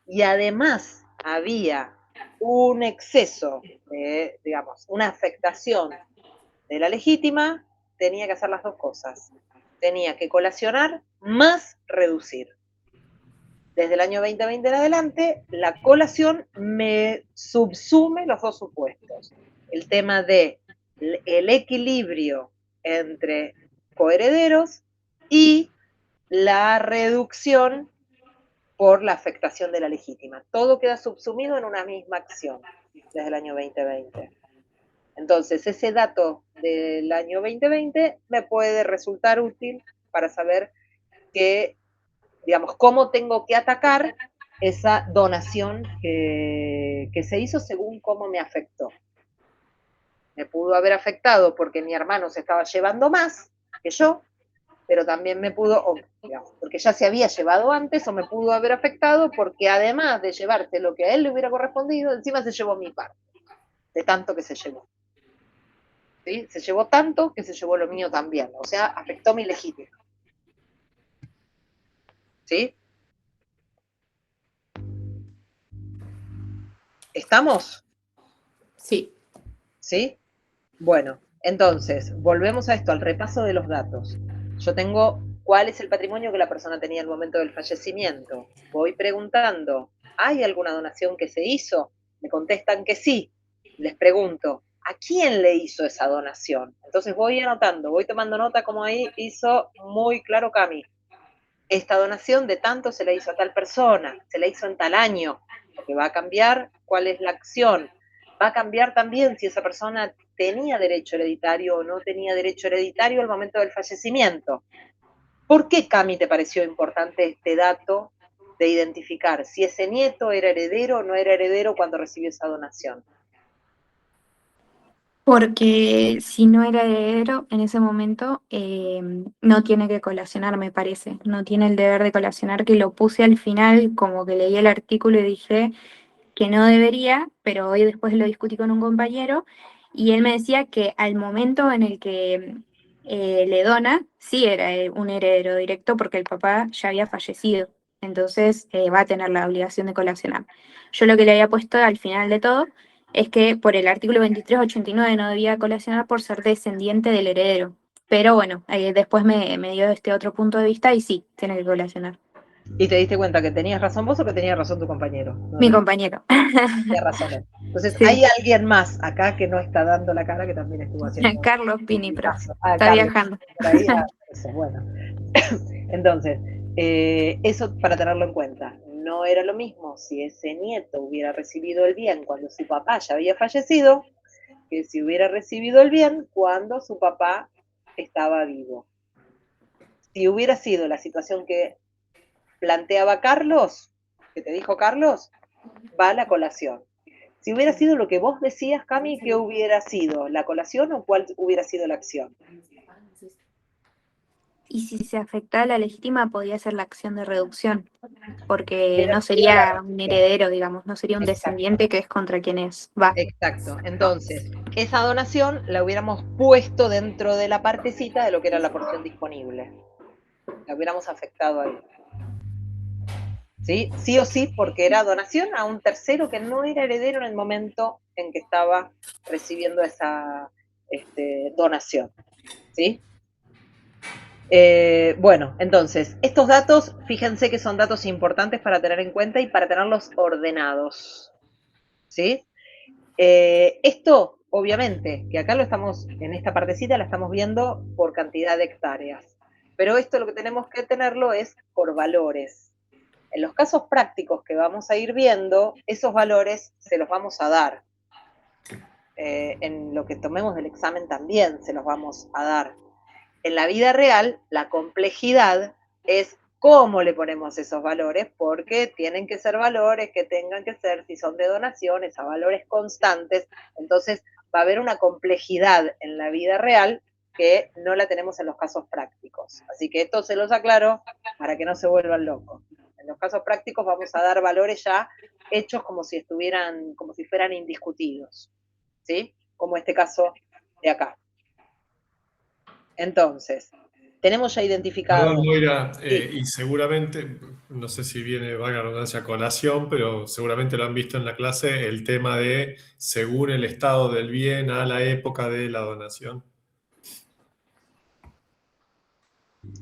y además había un exceso, digamos, una afectación de la legítima, tenía que hacer las dos cosas. Tenía que colacionar más reducir. Desde el año 2020 en adelante, la colación me subsume los dos supuestos. El tema de el equilibrio entre coherederos y la reducción por la afectación de la legítima. Todo queda subsumido en una misma acción desde el año 2020. Entonces, ese dato del año 2020 me puede resultar útil para saber que, digamos, cómo tengo que atacar esa donación que se hizo según cómo me afectó. Me pudo haber afectado porque mi hermano se estaba llevando más que yo, pero también me pudo, digamos, porque ya se había llevado antes, o me pudo haber afectado porque además de llevarse lo que a él le hubiera correspondido, encima se llevó mi parte, de tanto que se llevó. ¿Sí? Se llevó tanto que se llevó lo mío también, o sea, afectó mi legítima. ¿Sí? ¿Estamos? Sí. ¿Sí? Bueno, entonces, volvemos a esto, al repaso de los datos. Yo tengo cuál es el patrimonio que la persona tenía al momento del fallecimiento. Voy preguntando, ¿hay alguna donación que se hizo? Me contestan que sí. Les pregunto, ¿a quién le hizo esa donación? Entonces voy anotando, voy tomando nota, como ahí hizo muy claro Cami. Esta donación de tanto se la hizo a tal persona, se la hizo en tal año, porque va a cambiar cuál es la acción. Va a cambiar también si esa persona tenía derecho hereditario o no tenía derecho hereditario al momento del fallecimiento. ¿Por qué, Cami, te pareció importante este dato de identificar si ese nieto era heredero o no era heredero cuando recibió esa donación? Porque si no era heredero en ese momento, no tiene que colacionar, me parece. No tiene el deber de colacionar, que lo puse al final, como que leí el artículo y dije que no debería, pero hoy después lo discutí con un compañero y él me decía que al momento en el que le dona, sí era un heredero directo porque el papá ya había fallecido. Entonces va a tener la obligación de colacionar. Yo lo que le había puesto al final de todo es que por el artículo 2389 no debía colacionar por ser descendiente del heredero. Pero bueno, después me dio este otro punto de vista y sí, tiene que colacionar. ¿Y te diste cuenta que tenías razón vos o que tenía razón tu compañero? No, Mi compañero. tenía razón él. Entonces, Sí. hay alguien más acá que no está dando la cara, que también estuvo haciendo Carlos Pini, profe. Está Carlos, viajando. por ahí, eso, bueno. Entonces, eso para tenerlo en cuenta. No era lo mismo si ese nieto hubiera recibido el bien cuando su papá ya había fallecido, que si hubiera recibido el bien cuando su papá estaba vivo. Si hubiera sido la situación que planteaba Carlos, que te dijo Carlos, va a la colación. Si hubiera sido lo que vos decías, Cami, ¿qué hubiera sido? ¿La colación o cuál hubiera sido la acción? Y si se afectaba la legítima, podía ser la acción de reducción, porque no Sería la sería un heredero, digamos, no sería un Exacto. descendiente que es contra quienes va. Exacto. Entonces, esa donación la hubiéramos puesto dentro de la partecita de lo que era la porción disponible. La hubiéramos afectado ahí. ¿Sí? Sí o sí, porque era donación a un tercero que no era heredero en el momento en que estaba recibiendo esa donación. ¿Sí? Bueno, entonces, estos datos, fíjense que son datos importantes para tener en cuenta y para tenerlos ordenados. ¿Sí? Esto, obviamente, que acá lo estamos, en esta partecita la estamos viendo por cantidad de hectáreas, pero esto lo que tenemos que tenerlo es por valores. En los casos prácticos que vamos a ir viendo, esos valores se los vamos a dar. En lo que tomemos del examen también se los vamos a dar. En la vida real, la complejidad es cómo le ponemos esos valores, porque tienen que ser valores que tengan que ser, si son de donaciones, a valores constantes. Entonces, va a haber una complejidad en la vida real que no la tenemos en los casos prácticos. Así que esto se los aclaro para que no se vuelvan locos. En los casos prácticos vamos a dar valores ya hechos como si fueran indiscutidos, ¿sí? Como este caso de acá. Entonces, tenemos ya identificado. Perdón, Moira, y seguramente, no sé si viene, valga la redundancia, a colación, pero seguramente lo han visto en la clase, el tema de según el estado del bien a la época de la donación.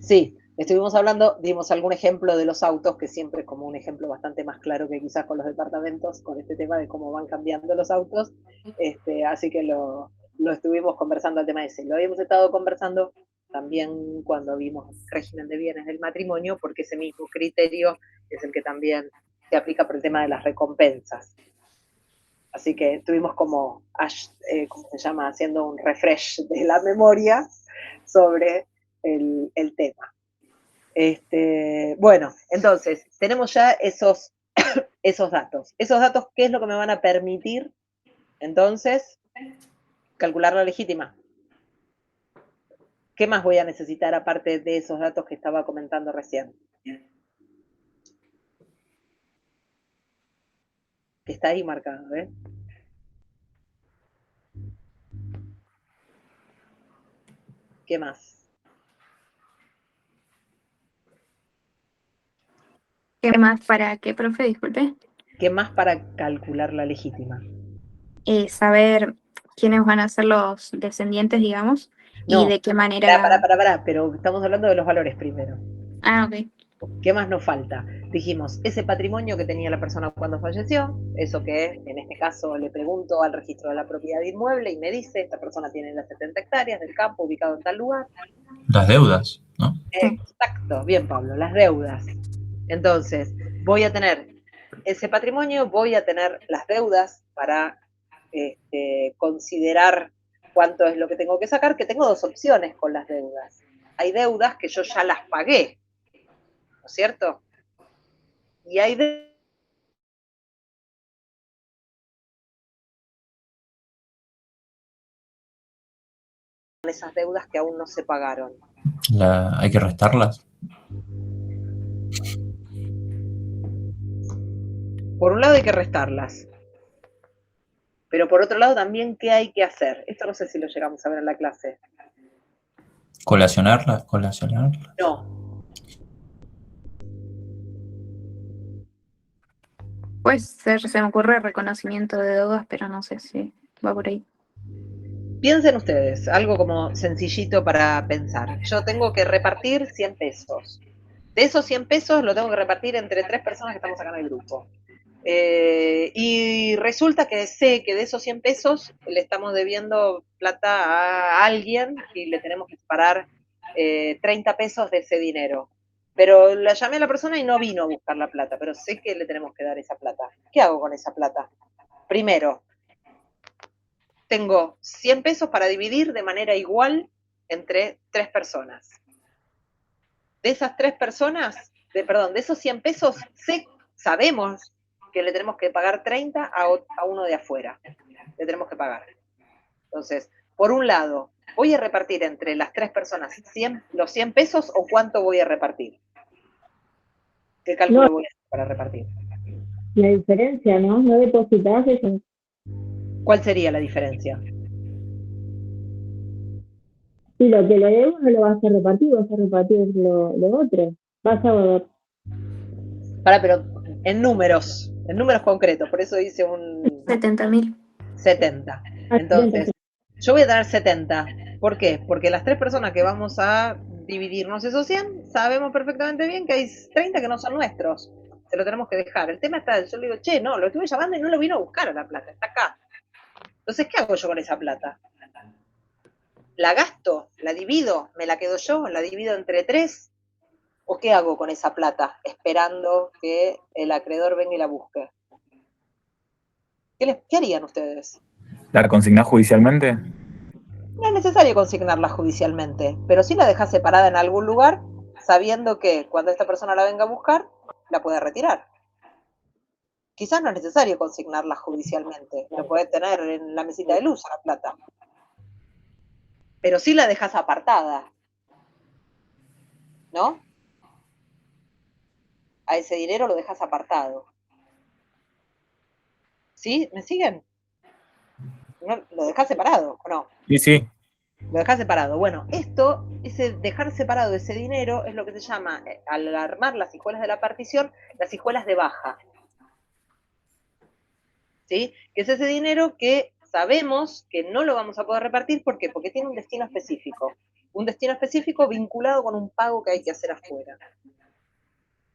Sí, estuvimos hablando, dimos algún ejemplo de los autos, que siempre es como un ejemplo bastante más claro que quizás con los departamentos, con este tema de cómo van cambiando los autos, así que lo estuvimos conversando al tema ese. Lo habíamos estado conversando también cuando vimos el régimen de bienes del matrimonio, porque ese mismo criterio es el que también se aplica por el tema de las recompensas. Así que estuvimos como, ¿cómo se llama?, haciendo un refresh de la memoria sobre el tema. Bueno, entonces, tenemos ya esos datos. Esos datos, ¿qué es lo que me van a permitir? Entonces, calcular la legítima. ¿Qué más voy a necesitar aparte de esos datos que estaba comentando recién? Que está ahí marcado, ¿eh? ¿Qué más? ¿Qué más para qué, profe? Disculpe. ¿Qué más para calcular la legítima? Saber quiénes van a ser los descendientes, digamos, y No, de qué manera... Pará, pero estamos hablando de los valores primero. Ah, ok. ¿Qué más nos falta? Dijimos, ese patrimonio que tenía la persona cuando falleció, eso que en este caso le pregunto al registro de la propiedad inmueble y me dice, esta persona tiene las 70 hectáreas del campo ubicado en tal lugar. Las deudas, ¿no? Exacto, bien Pablo, las deudas. Entonces, voy a tener ese patrimonio, voy a tener las deudas para considerar cuánto es lo que tengo que sacar, que tengo dos opciones con las deudas. Hay deudas que yo ya las pagué, ¿no es cierto? Y hay esas deudas que aún no se pagaron. ¿Hay que restarlas? Por un lado hay que restarlas, pero por otro lado también, ¿qué hay que hacer? Esto no sé si lo llegamos a ver en la clase. ¿Colacionarlas? No. Puede ser, se me ocurre reconocimiento de deudas, pero no sé si va por ahí. Piensen ustedes, algo como sencillito para pensar. Yo tengo que repartir 100 pesos. De esos 100 pesos lo tengo que repartir entre 3 personas que estamos acá en el grupo. Y resulta que sé que de esos 100 pesos le estamos debiendo plata a alguien y le tenemos que separar 30 pesos de ese dinero. Pero la llamé a la persona y no vino a buscar la plata, pero sé que le tenemos que dar esa plata. ¿Qué hago con esa plata? Primero, tengo 100 pesos para dividir de manera igual entre 3 personas. De esas 3 personas, de esos 100 pesos, sabemos que le tenemos que pagar 30 a uno de afuera. Le tenemos que pagar. Entonces, por un lado, ¿voy a repartir entre las 3 personas los 100 pesos o cuánto voy a repartir? ¿Qué cálculo voy a hacer para repartir? La diferencia, ¿no? No depositas eso. ¿Cuál sería la diferencia? Si lo que le debo no lo vas a repartir, vas a repartir lo otro. Vas a... Pero en números concretos, por eso hice un... 70.000. 70. Entonces, yo voy a tener 70. ¿Por qué? Porque las 3 personas que vamos a dividirnos esos 100, sabemos perfectamente bien que hay 30 que no son nuestros. Se lo tenemos que dejar. El tema está, yo le digo, che, no, lo estuve llamando y no lo vino a buscar a la plata, está acá. Entonces, ¿qué hago yo con esa plata? ¿La gasto? ¿La divido? ¿Me la quedo yo? ¿La divido entre 3? ¿O qué hago con esa plata esperando que el acreedor venga y la busque? ¿Qué harían ustedes? ¿La consignás judicialmente? No es necesario consignarla judicialmente, pero sí la dejas separada en algún lugar, sabiendo que cuando esta persona la venga a buscar, la puede retirar. Quizás no es necesario consignarla judicialmente, lo puedes tener en la mesita de luz a la plata. Pero sí la dejas apartada, ¿no? A ese dinero lo dejas apartado. ¿Sí? ¿Me siguen? ¿No? ¿Lo dejas separado o no? Sí. Lo dejas separado. Bueno, ese dejar separado ese dinero es lo que se llama, al armar las hijuelas de la partición, las hijuelas de baja. ¿Sí? Que es ese dinero que sabemos que no lo vamos a poder repartir. ¿Por qué? Porque tiene un destino específico. Un destino específico vinculado con un pago que hay que hacer afuera.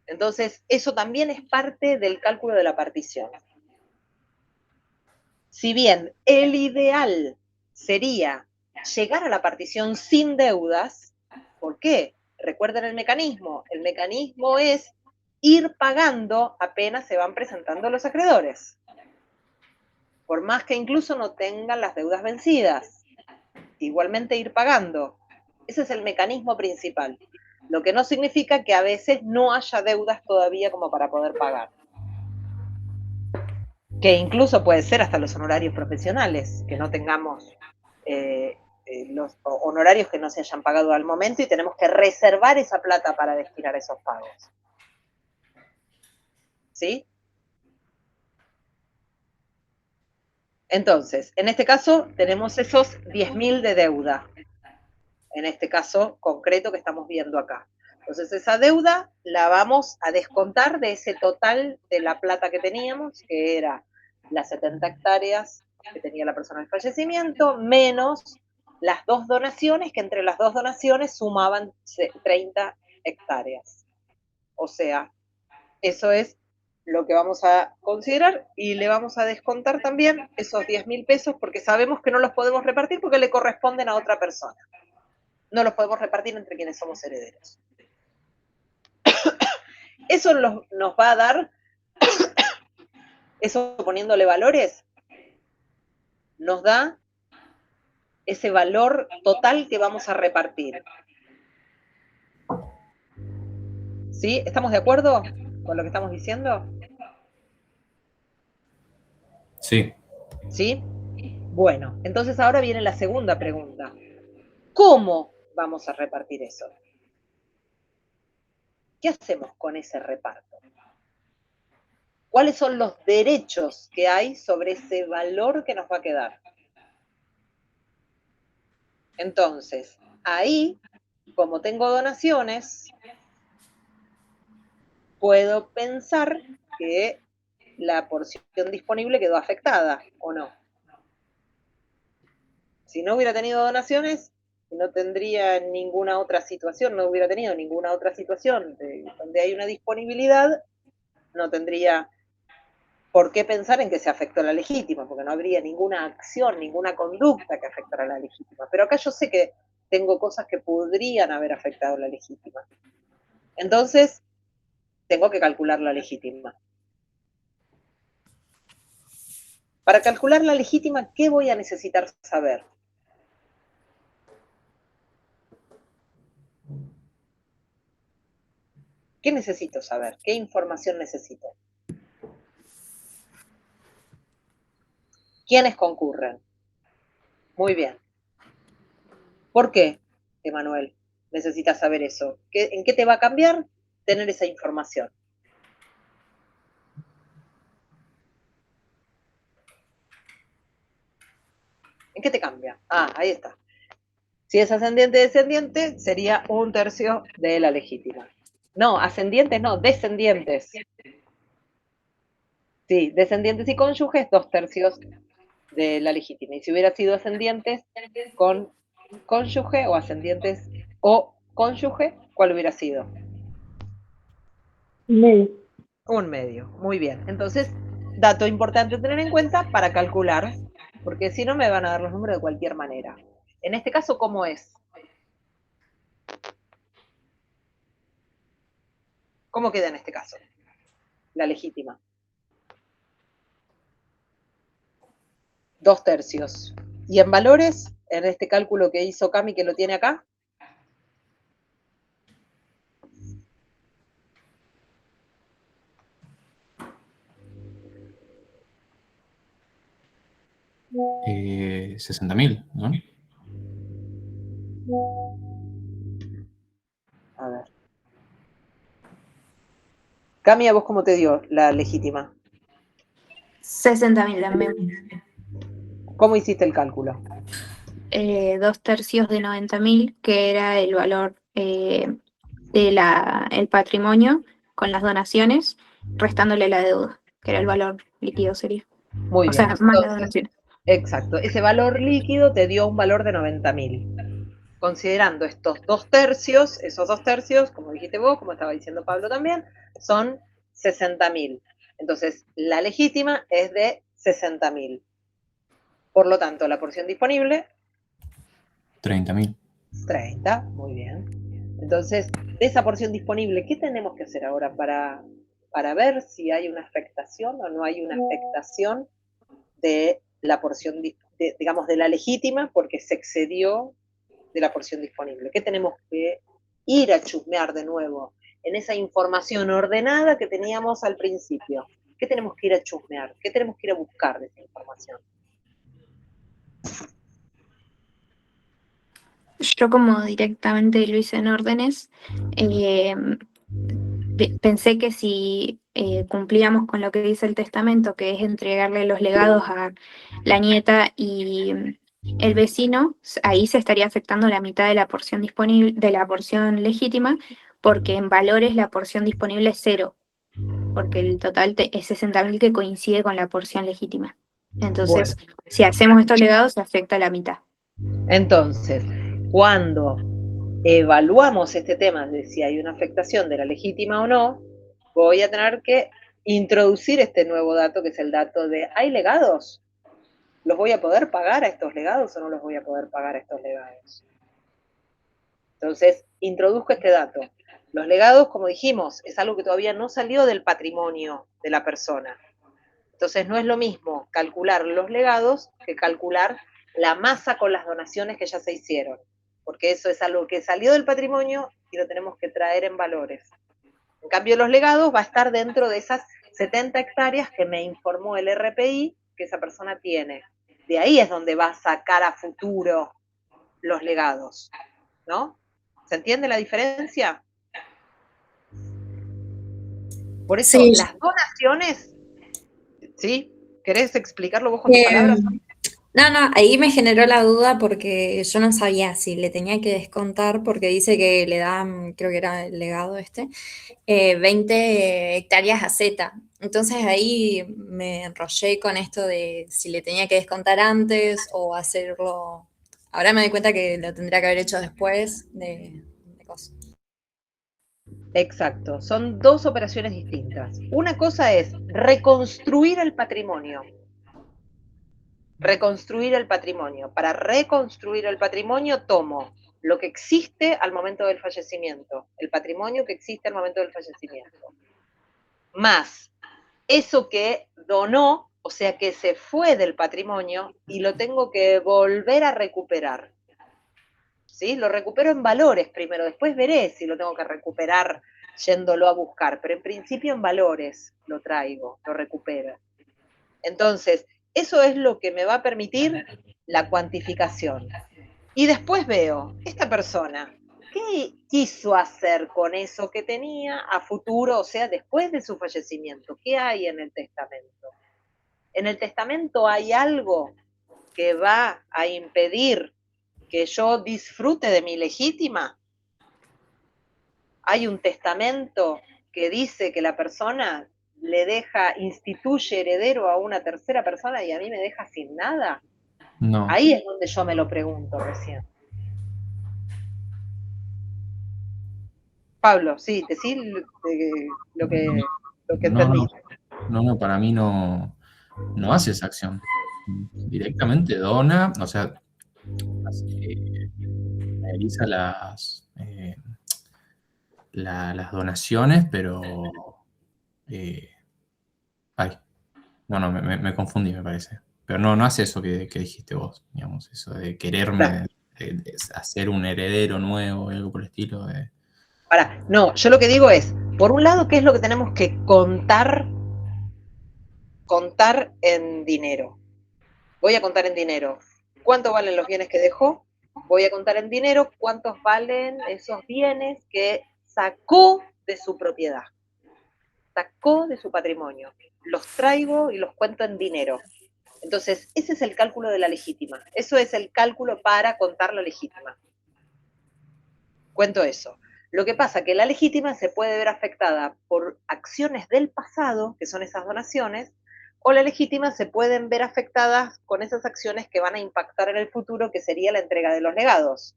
Entonces, eso también es parte del cálculo de la partición. Si bien el ideal sería llegar a la partición sin deudas, ¿por qué? Recuerden el mecanismo. El mecanismo es ir pagando apenas se van presentando los acreedores. Por más que incluso no tengan las deudas vencidas. Igualmente ir pagando. Ese es el mecanismo principal. Lo que no significa que a veces no haya deudas todavía como para poder pagar. Que incluso puede ser hasta los honorarios profesionales, que no tengamos los honorarios que no se hayan pagado al momento y tenemos que reservar esa plata para destinar a esos pagos. ¿Sí? Entonces, en este caso tenemos esos 10.000 de deuda, en este caso concreto que estamos viendo acá. Entonces esa deuda la vamos a descontar de ese total de la plata que teníamos, que era las 70 hectáreas que tenía la persona del fallecimiento, menos las 2 donaciones, que entre las 2 donaciones sumaban 30 hectáreas. O sea, eso es lo que vamos a considerar y le vamos a descontar también esos 10.000 pesos porque sabemos que no los podemos repartir porque le corresponden a otra persona. No los podemos repartir entre quienes somos herederos. Eso nos va a dar, eso poniéndole valores, nos da ese valor total que vamos a repartir. ¿Sí? ¿Estamos de acuerdo con lo que estamos diciendo? Sí. ¿Sí? Bueno, entonces ahora viene la segunda pregunta. ¿Cómo vamos a repartir eso? ¿Qué hacemos con ese reparto? ¿Cuáles son los derechos que hay sobre ese valor que nos va a quedar? Entonces, ahí, como tengo donaciones, puedo pensar que la porción disponible quedó afectada, ¿o no? Si no hubiera tenido donaciones, no tendría ninguna otra situación, no hubiera tenido ninguna otra situación donde hay una disponibilidad, no tendría por qué pensar en que se afectó la legítima, porque no habría ninguna acción, ninguna conducta que afectara a la legítima. Pero acá yo sé que tengo cosas que podrían haber afectado a la legítima. Entonces, tengo que calcular la legítima. Para calcular la legítima, ¿qué voy a necesitar saber? ¿Qué necesito saber? ¿Qué información necesito? ¿Quiénes concurren? Muy bien. ¿Por qué, Emanuel, necesitas saber eso? ¿En qué te va a cambiar tener esa información? ¿En qué te cambia? Ah, ahí está. Si es ascendiente-descendiente, sería 1/3 de la legítima. No, ascendientes no, descendientes. Sí, descendientes y cónyuges, 2/3 de la legítima. Y si hubiera sido ascendientes con cónyuge o ascendientes o cónyuge, ¿cuál hubiera sido? 1/2. 1/2, muy bien. Entonces, dato importante a tener en cuenta para calcular, porque si no me van a dar los números de cualquier manera. En este caso, ¿cómo es? ¿Cómo queda en este caso? La legítima. 2/3. ¿Y en valores? En este cálculo que hizo Cami, que lo tiene acá. Eh, 60.000, ¿no? A ver. Cami, ¿a vos cómo te dio la legítima? 60.000 también. ¿Cómo hiciste el cálculo? 2/3 de 90.000, que era el valor el patrimonio con las donaciones, restándole la deuda, que era el valor líquido sería. Muy bien. O sea, más Entonces, las donaciones. exacto. Ese valor líquido te dio un valor de 90.000. Considerando estos 2/3, esos 2/3, como dijiste vos, como estaba diciendo Pablo también, son 60.000. Entonces, la legítima es de 60.000. Por lo tanto, la porción disponible, 30.000. 30, muy bien. Entonces, de esa porción disponible, ¿qué tenemos que hacer ahora para ver si hay una afectación o no hay una afectación de la porción, digamos, de la legítima, porque se excedió de la porción disponible? ¿Qué tenemos que ir a chusmear de nuevo en esa información ordenada que teníamos al principio? ¿Qué tenemos que ir a chusmear? ¿Qué tenemos que ir a buscar de esa información? Yo como directamente lo hice en órdenes, pensé que si cumplíamos con lo que dice el testamento, que es entregarle los legados a la nieta y el vecino, ahí se estaría afectando la mitad de la porción disponible, de la porción legítima, porque en valores la porción disponible es 0, porque el total es 60.000 que coincide con la porción legítima. Entonces, si hacemos estos legados, se afecta a la mitad. Entonces, cuando evaluamos este tema de si hay una afectación de la legítima o no, voy a tener que introducir este nuevo dato, que es el dato de, ¿hay legados? ¿Los voy a poder pagar a estos legados o no los voy a poder pagar a estos legados? Entonces, introduzco este dato. Los legados, como dijimos, es algo que todavía no salió del patrimonio de la persona. Entonces, no es lo mismo calcular los legados que calcular la masa con las donaciones que ya se hicieron, porque eso es algo que salió del patrimonio y lo tenemos que traer en valores. En cambio, los legados va a estar dentro de esas 70 hectáreas que me informó el RPI que esa persona tiene. De ahí es donde va a sacar a futuro los legados, ¿no? ¿Se entiende la diferencia? Por eso, Sí. las donaciones, ¿sí? ¿Querés explicarlo vos con tus palabras? No, ahí me generó la duda porque yo no sabía si le tenía que descontar, porque dice que le dan, creo que era el legado 20 hectáreas a Z. Entonces ahí me enrollé con esto de si le tenía que descontar antes o hacerlo. Ahora me doy cuenta que lo tendría que haber hecho después de cosas. Exacto, son dos operaciones distintas. Una cosa es reconstruir el patrimonio. Reconstruir el patrimonio. Para reconstruir el patrimonio tomo lo que existe al momento del fallecimiento, el patrimonio que existe al momento del fallecimiento, más eso que donó, o sea que se fue del patrimonio y lo tengo que volver a recuperar. ¿Sí? Lo recupero en valores primero, después veré si lo tengo que recuperar yéndolo a buscar, pero en principio en valores lo traigo, lo recupero. Entonces, eso es lo que me va a permitir la cuantificación. Y después veo, esta persona, ¿qué quiso hacer con eso que tenía a futuro, o sea, después de su fallecimiento? ¿Qué hay en el testamento? ¿En el testamento hay algo que va a impedir que yo disfrute de mi legítima? ¿Hay un testamento que dice que la persona le deja, instituye heredero a una tercera persona y a mí me deja sin nada? No. Ahí es donde yo me lo pregunto recién. Pablo, sí, decí lo que entendí. No, para mí no hace esa acción. Directamente dona, o sea, realiza las donaciones, pero me confundí, me parece. Pero no hace eso que dijiste vos, digamos, eso de quererme de hacer un heredero nuevo o algo por el estilo. No, yo lo que digo es, por un lado, ¿qué es lo que tenemos que contar en dinero? Voy a contar en dinero. ¿Cuánto valen los bienes que dejó? Voy a contar en dinero cuántos valen esos bienes que sacó de su propiedad, sacó de su patrimonio. Los traigo y los cuento en dinero. Entonces, ese es el cálculo de la legítima. Eso es el cálculo para contar la legítima. Cuento eso. Lo que pasa es que la legítima se puede ver afectada por acciones del pasado, que son esas donaciones, o la legítima se pueden ver afectadas con esas acciones que van a impactar en el futuro, que sería la entrega de los legados.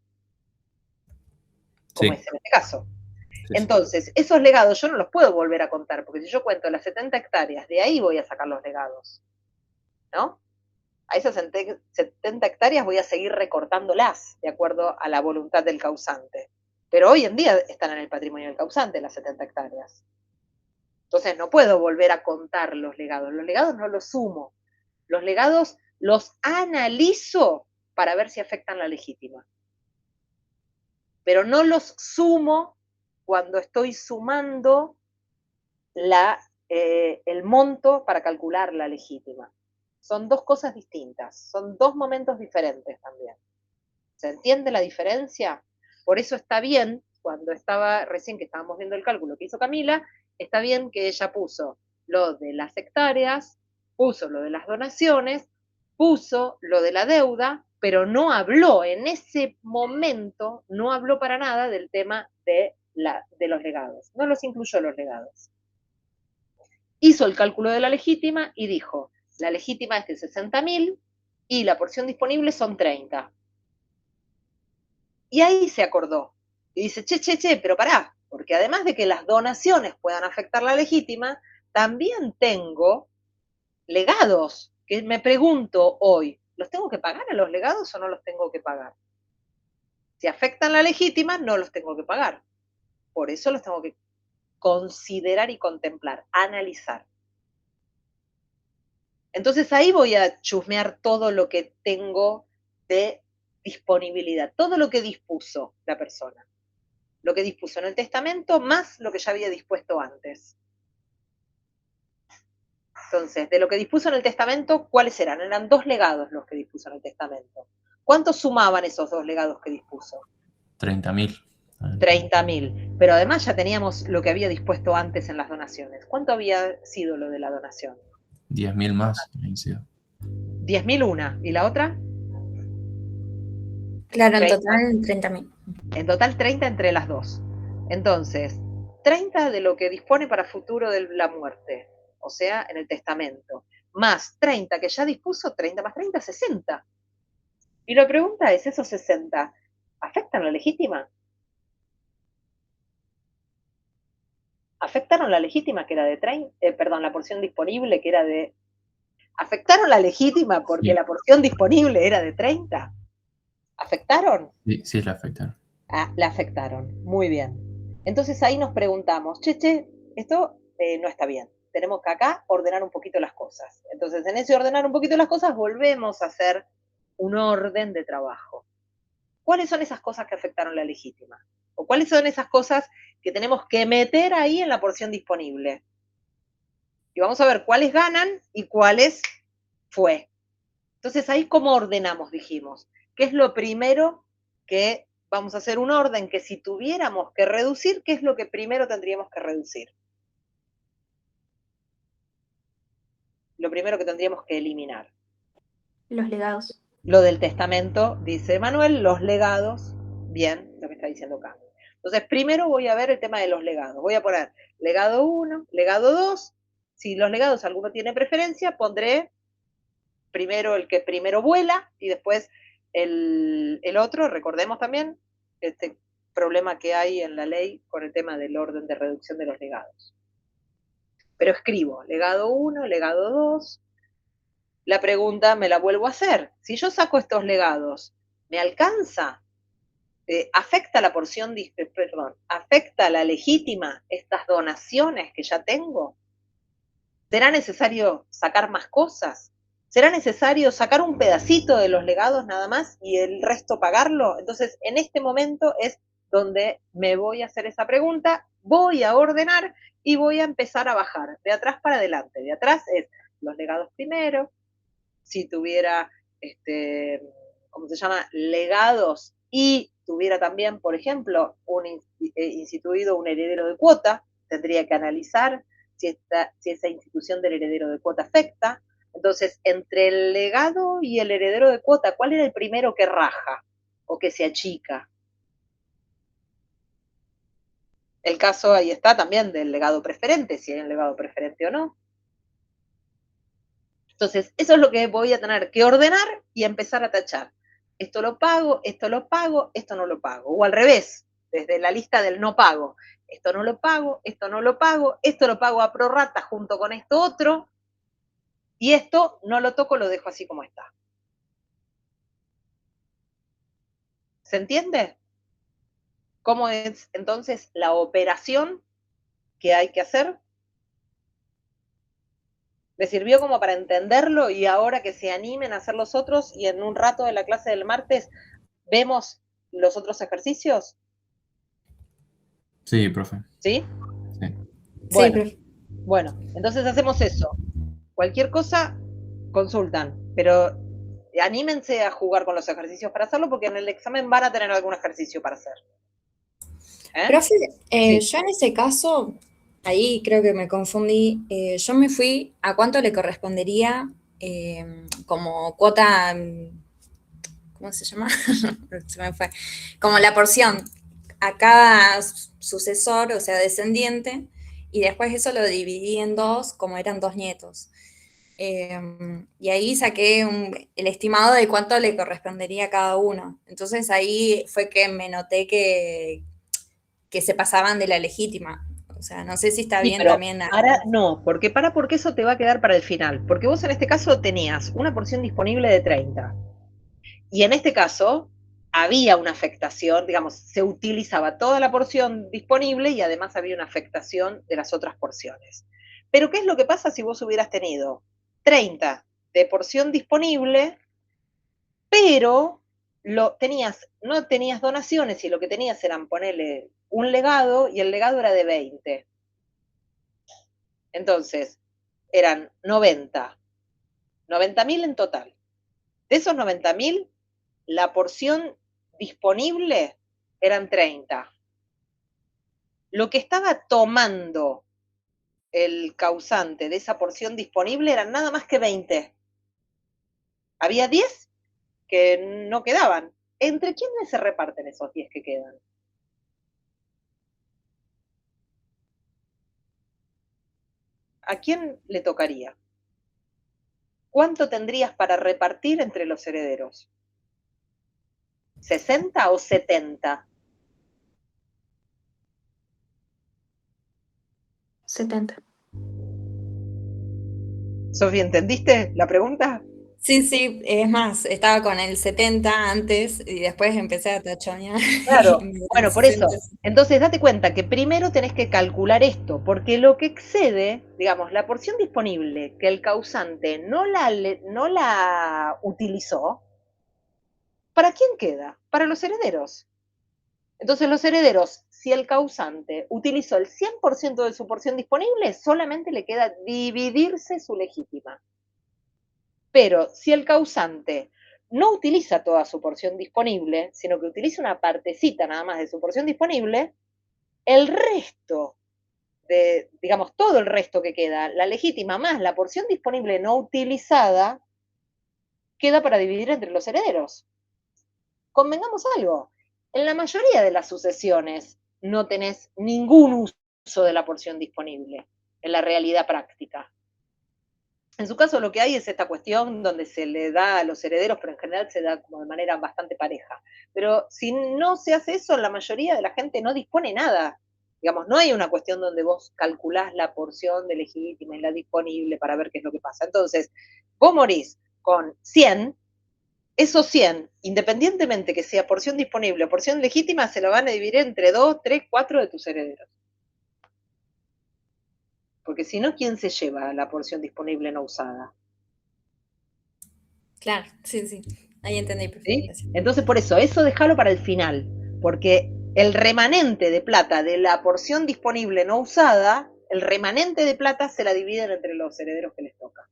Como es en este caso. Entonces, esos legados yo no los puedo volver a contar, porque si yo cuento las 70 hectáreas, de ahí voy a sacar los legados, ¿no? A esas 70 hectáreas voy a seguir recortándolas, de acuerdo a la voluntad del causante. Pero hoy en día están en el patrimonio del causante las 70 hectáreas. Entonces no puedo volver a contar los legados no los sumo, los legados los analizo para ver si afectan la legítima. Pero no los sumo cuando estoy sumando el monto para calcular la legítima. Son dos cosas distintas, son dos momentos diferentes también. ¿Se entiende la diferencia? Por eso está bien, cuando recién que estábamos viendo el cálculo que hizo Camila, está bien que ella puso lo de las hectáreas, puso lo de las donaciones, puso lo de la deuda, pero no habló en ese momento, no habló para nada del tema de de los legados, no los incluyó los legados. Hizo el cálculo de la legítima y dijo, la legítima es de 60.000 y la porción disponible son 30. Y ahí se acordó. Y dice, che, pero pará, porque además de que las donaciones puedan afectar la legítima, también tengo legados, que me pregunto hoy, ¿los tengo que pagar a los legados o no los tengo que pagar? Si afectan la legítima, no los tengo que pagar. Por eso los tengo que considerar y contemplar, analizar. Entonces ahí voy a chusmear todo lo que tengo de disponibilidad, todo lo que dispuso la persona. Lo que dispuso en el testamento más lo que ya había dispuesto antes. Entonces, de lo que dispuso en el testamento, ¿cuáles eran? Eran 2 legados los que dispuso en el testamento. ¿Cuántos sumaban esos 2 legados que dispuso? 30.000. 30.000. Pero además ya teníamos lo que había dispuesto antes en las donaciones. ¿Cuánto había sido lo de la donación? 10.000 más. 10.000 una. ¿Y la otra? Claro, en 30. total 30.000. En total 30 entre las dos. Entonces, 30 de lo que dispone para futuro de la muerte, o sea, en el testamento, más 30 que ya dispuso, 30 más 30, 60. Y la pregunta es, ¿esos 60 afectan la legítima? ¿Afectaron la legítima que era de 30? La porción disponible que era de... ¿Afectaron la legítima porque Sí. la porción disponible era de 30? ¿Afectaron? Sí, la afectaron. Ah, la afectaron. Muy bien. Entonces ahí nos preguntamos, che, esto no está bien. Tenemos que acá ordenar un poquito las cosas. Entonces, en ese ordenar un poquito las cosas, volvemos a hacer un orden de trabajo. ¿Cuáles son esas cosas que afectaron la legítima? ¿O cuáles son esas cosas que tenemos que meter ahí en la porción disponible? Y vamos a ver cuáles ganan y cuáles fue. Entonces, ahí cómo ordenamos, dijimos. ¿Qué es lo primero que vamos a hacer un orden que si tuviéramos que reducir, qué es lo que primero tendríamos que reducir? Lo primero que tendríamos que eliminar. Los legados. Lo del testamento, dice Manuel, los legados, bien, lo que está diciendo acá. Entonces, primero voy a ver el tema de los legados. Voy a poner legado 1, legado 2. Si los legados alguno tiene preferencia, pondré primero el que primero vuela y después el otro. Recordemos también este problema que hay en la ley con el tema del orden de reducción de los legados. Pero escribo legado 1, legado 2. La pregunta me la vuelvo a hacer. Si yo saco estos legados, ¿me alcanza? ¿Afecta la porción, afecta la legítima estas donaciones que ya tengo? ¿Será necesario sacar más cosas? ¿Será necesario sacar un pedacito de los legados nada más y el resto pagarlo? Entonces, en este momento es donde me voy a hacer esa pregunta, voy a ordenar y voy a empezar a bajar de atrás para adelante. De atrás es los legados primero. Si tuviera, ¿cómo se llama? Legados y tuviera también, por ejemplo, instituido un heredero de cuota, tendría que analizar si esa institución del heredero de cuota afecta. Entonces, entre el legado y el heredero de cuota, ¿cuál era el primero que raja o que se achica? El caso ahí está también del legado preferente, si hay un legado preferente o no. Entonces, eso es lo que voy a tener que ordenar y empezar a tachar. Esto lo pago, esto lo pago, esto no lo pago. O al revés, desde la lista del no pago. Esto no lo pago, esto no lo pago, esto lo pago a prorrata junto con esto otro, y esto no lo toco, lo dejo así como está. ¿Se entiende? ¿Cómo es entonces la operación que hay que hacer? ¿Les sirvió como para entenderlo y ahora que se animen a hacer los otros y en un rato de la clase del martes vemos los otros ejercicios? Sí, profe. ¿Sí? Sí. Bueno, Sí, profe. bueno, entonces hacemos eso. Cualquier cosa, consultan, pero anímense a jugar con los ejercicios para hacerlo porque en el examen van a tener algún ejercicio para hacer. Profe, Sí. yo en ese caso, ahí creo que me confundí, yo me fui a cuánto le correspondería como cuota, ¿cómo se llama? Se me fue. Como la porción, a cada sucesor, o sea, descendiente, y después eso lo dividí en dos, como eran 2 nietos. Y ahí saqué el estimado de cuánto le correspondería a cada uno. Entonces ahí fue que me noté que se pasaban de la legítima. O sea, no sé si está Sí, bien pero también. porque eso te va a quedar para el final. Porque vos en este caso tenías una porción disponible de 30. Y en este caso había una afectación, digamos, se utilizaba toda la porción disponible y además había una afectación de las otras porciones. Pero ¿qué es lo que pasa si vos hubieras tenido 30 de porción disponible, pero no tenías donaciones y lo que tenías eran ponerle un legado y el legado era de 20? Entonces, eran 90.000 en total. De esos 90.000, la porción disponible eran 30. Lo que estaba tomando el causante de esa porción disponible eran nada más que 20. Había 10 que no quedaban. ¿Entre quiénes se reparten esos 10 que quedan? ¿A quién le tocaría? ¿Cuánto tendrías para repartir entre los herederos? ¿60 o 70? 70. Sofía, ¿entendiste la pregunta? Sí, es más, estaba con el 70 antes y después empecé a tachonear. Claro, Y me dio bueno, el por eso. 60. Entonces, date cuenta que primero tenés que calcular esto, porque lo que excede, digamos, la porción disponible que el causante no la utilizó, ¿para quién queda? Para los herederos. Entonces, los herederos, si el causante utilizó el 100% de su porción disponible, solamente le queda dividirse su legítima. Pero si el causante no utiliza toda su porción disponible, sino que utiliza una partecita nada más de su porción disponible, el resto digamos, todo el resto que queda, la legítima más la porción disponible no utilizada, queda para dividir entre los herederos. Convengamos algo, en la mayoría de las sucesiones no tenés ningún uso de la porción disponible en la realidad práctica. En su caso lo que hay es esta cuestión donde se le da a los herederos, pero en general se da como de manera bastante pareja. Pero si no se hace eso, la mayoría de la gente no dispone nada. Digamos, no hay una cuestión donde vos calculás la porción de legítima y la disponible para ver qué es lo que pasa. Entonces, vos morís con 100, esos 100, independientemente que sea porción disponible o porción legítima, se lo van a dividir entre 2, 3, 4 de tus herederos. Porque si no, ¿quién se lleva la porción disponible no usada? Claro, sí, ahí entendí ¿Sí? perfectamente. Entonces, por eso déjalo para el final, porque el remanente de plata de la porción disponible no usada, el remanente de plata se la dividen entre los herederos que les toca.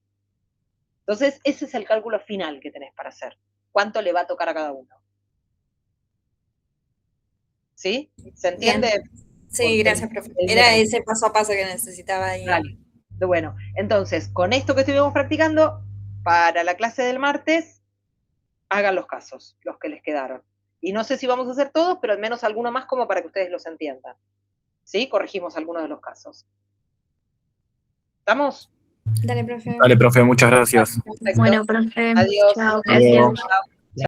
Entonces, ese es el cálculo final que tenés para hacer. ¿Cuánto le va a tocar a cada uno? ¿Sí? ¿Se entiende? Bien. Sí, gracias, profe. Era ese paso a paso que necesitaba ahí. Dale. Bueno, entonces, con esto que estuvimos practicando, para la clase del martes, hagan los casos, los que les quedaron. Y no sé si vamos a hacer todos, pero al menos alguno más como para que ustedes los entiendan. ¿Sí? Corregimos algunos de los casos. ¿Estamos? Dale, profe. Dale, profe, muchas gracias. Perfecto. Bueno, profe. Adiós. Chao, Hasta luego. gracias.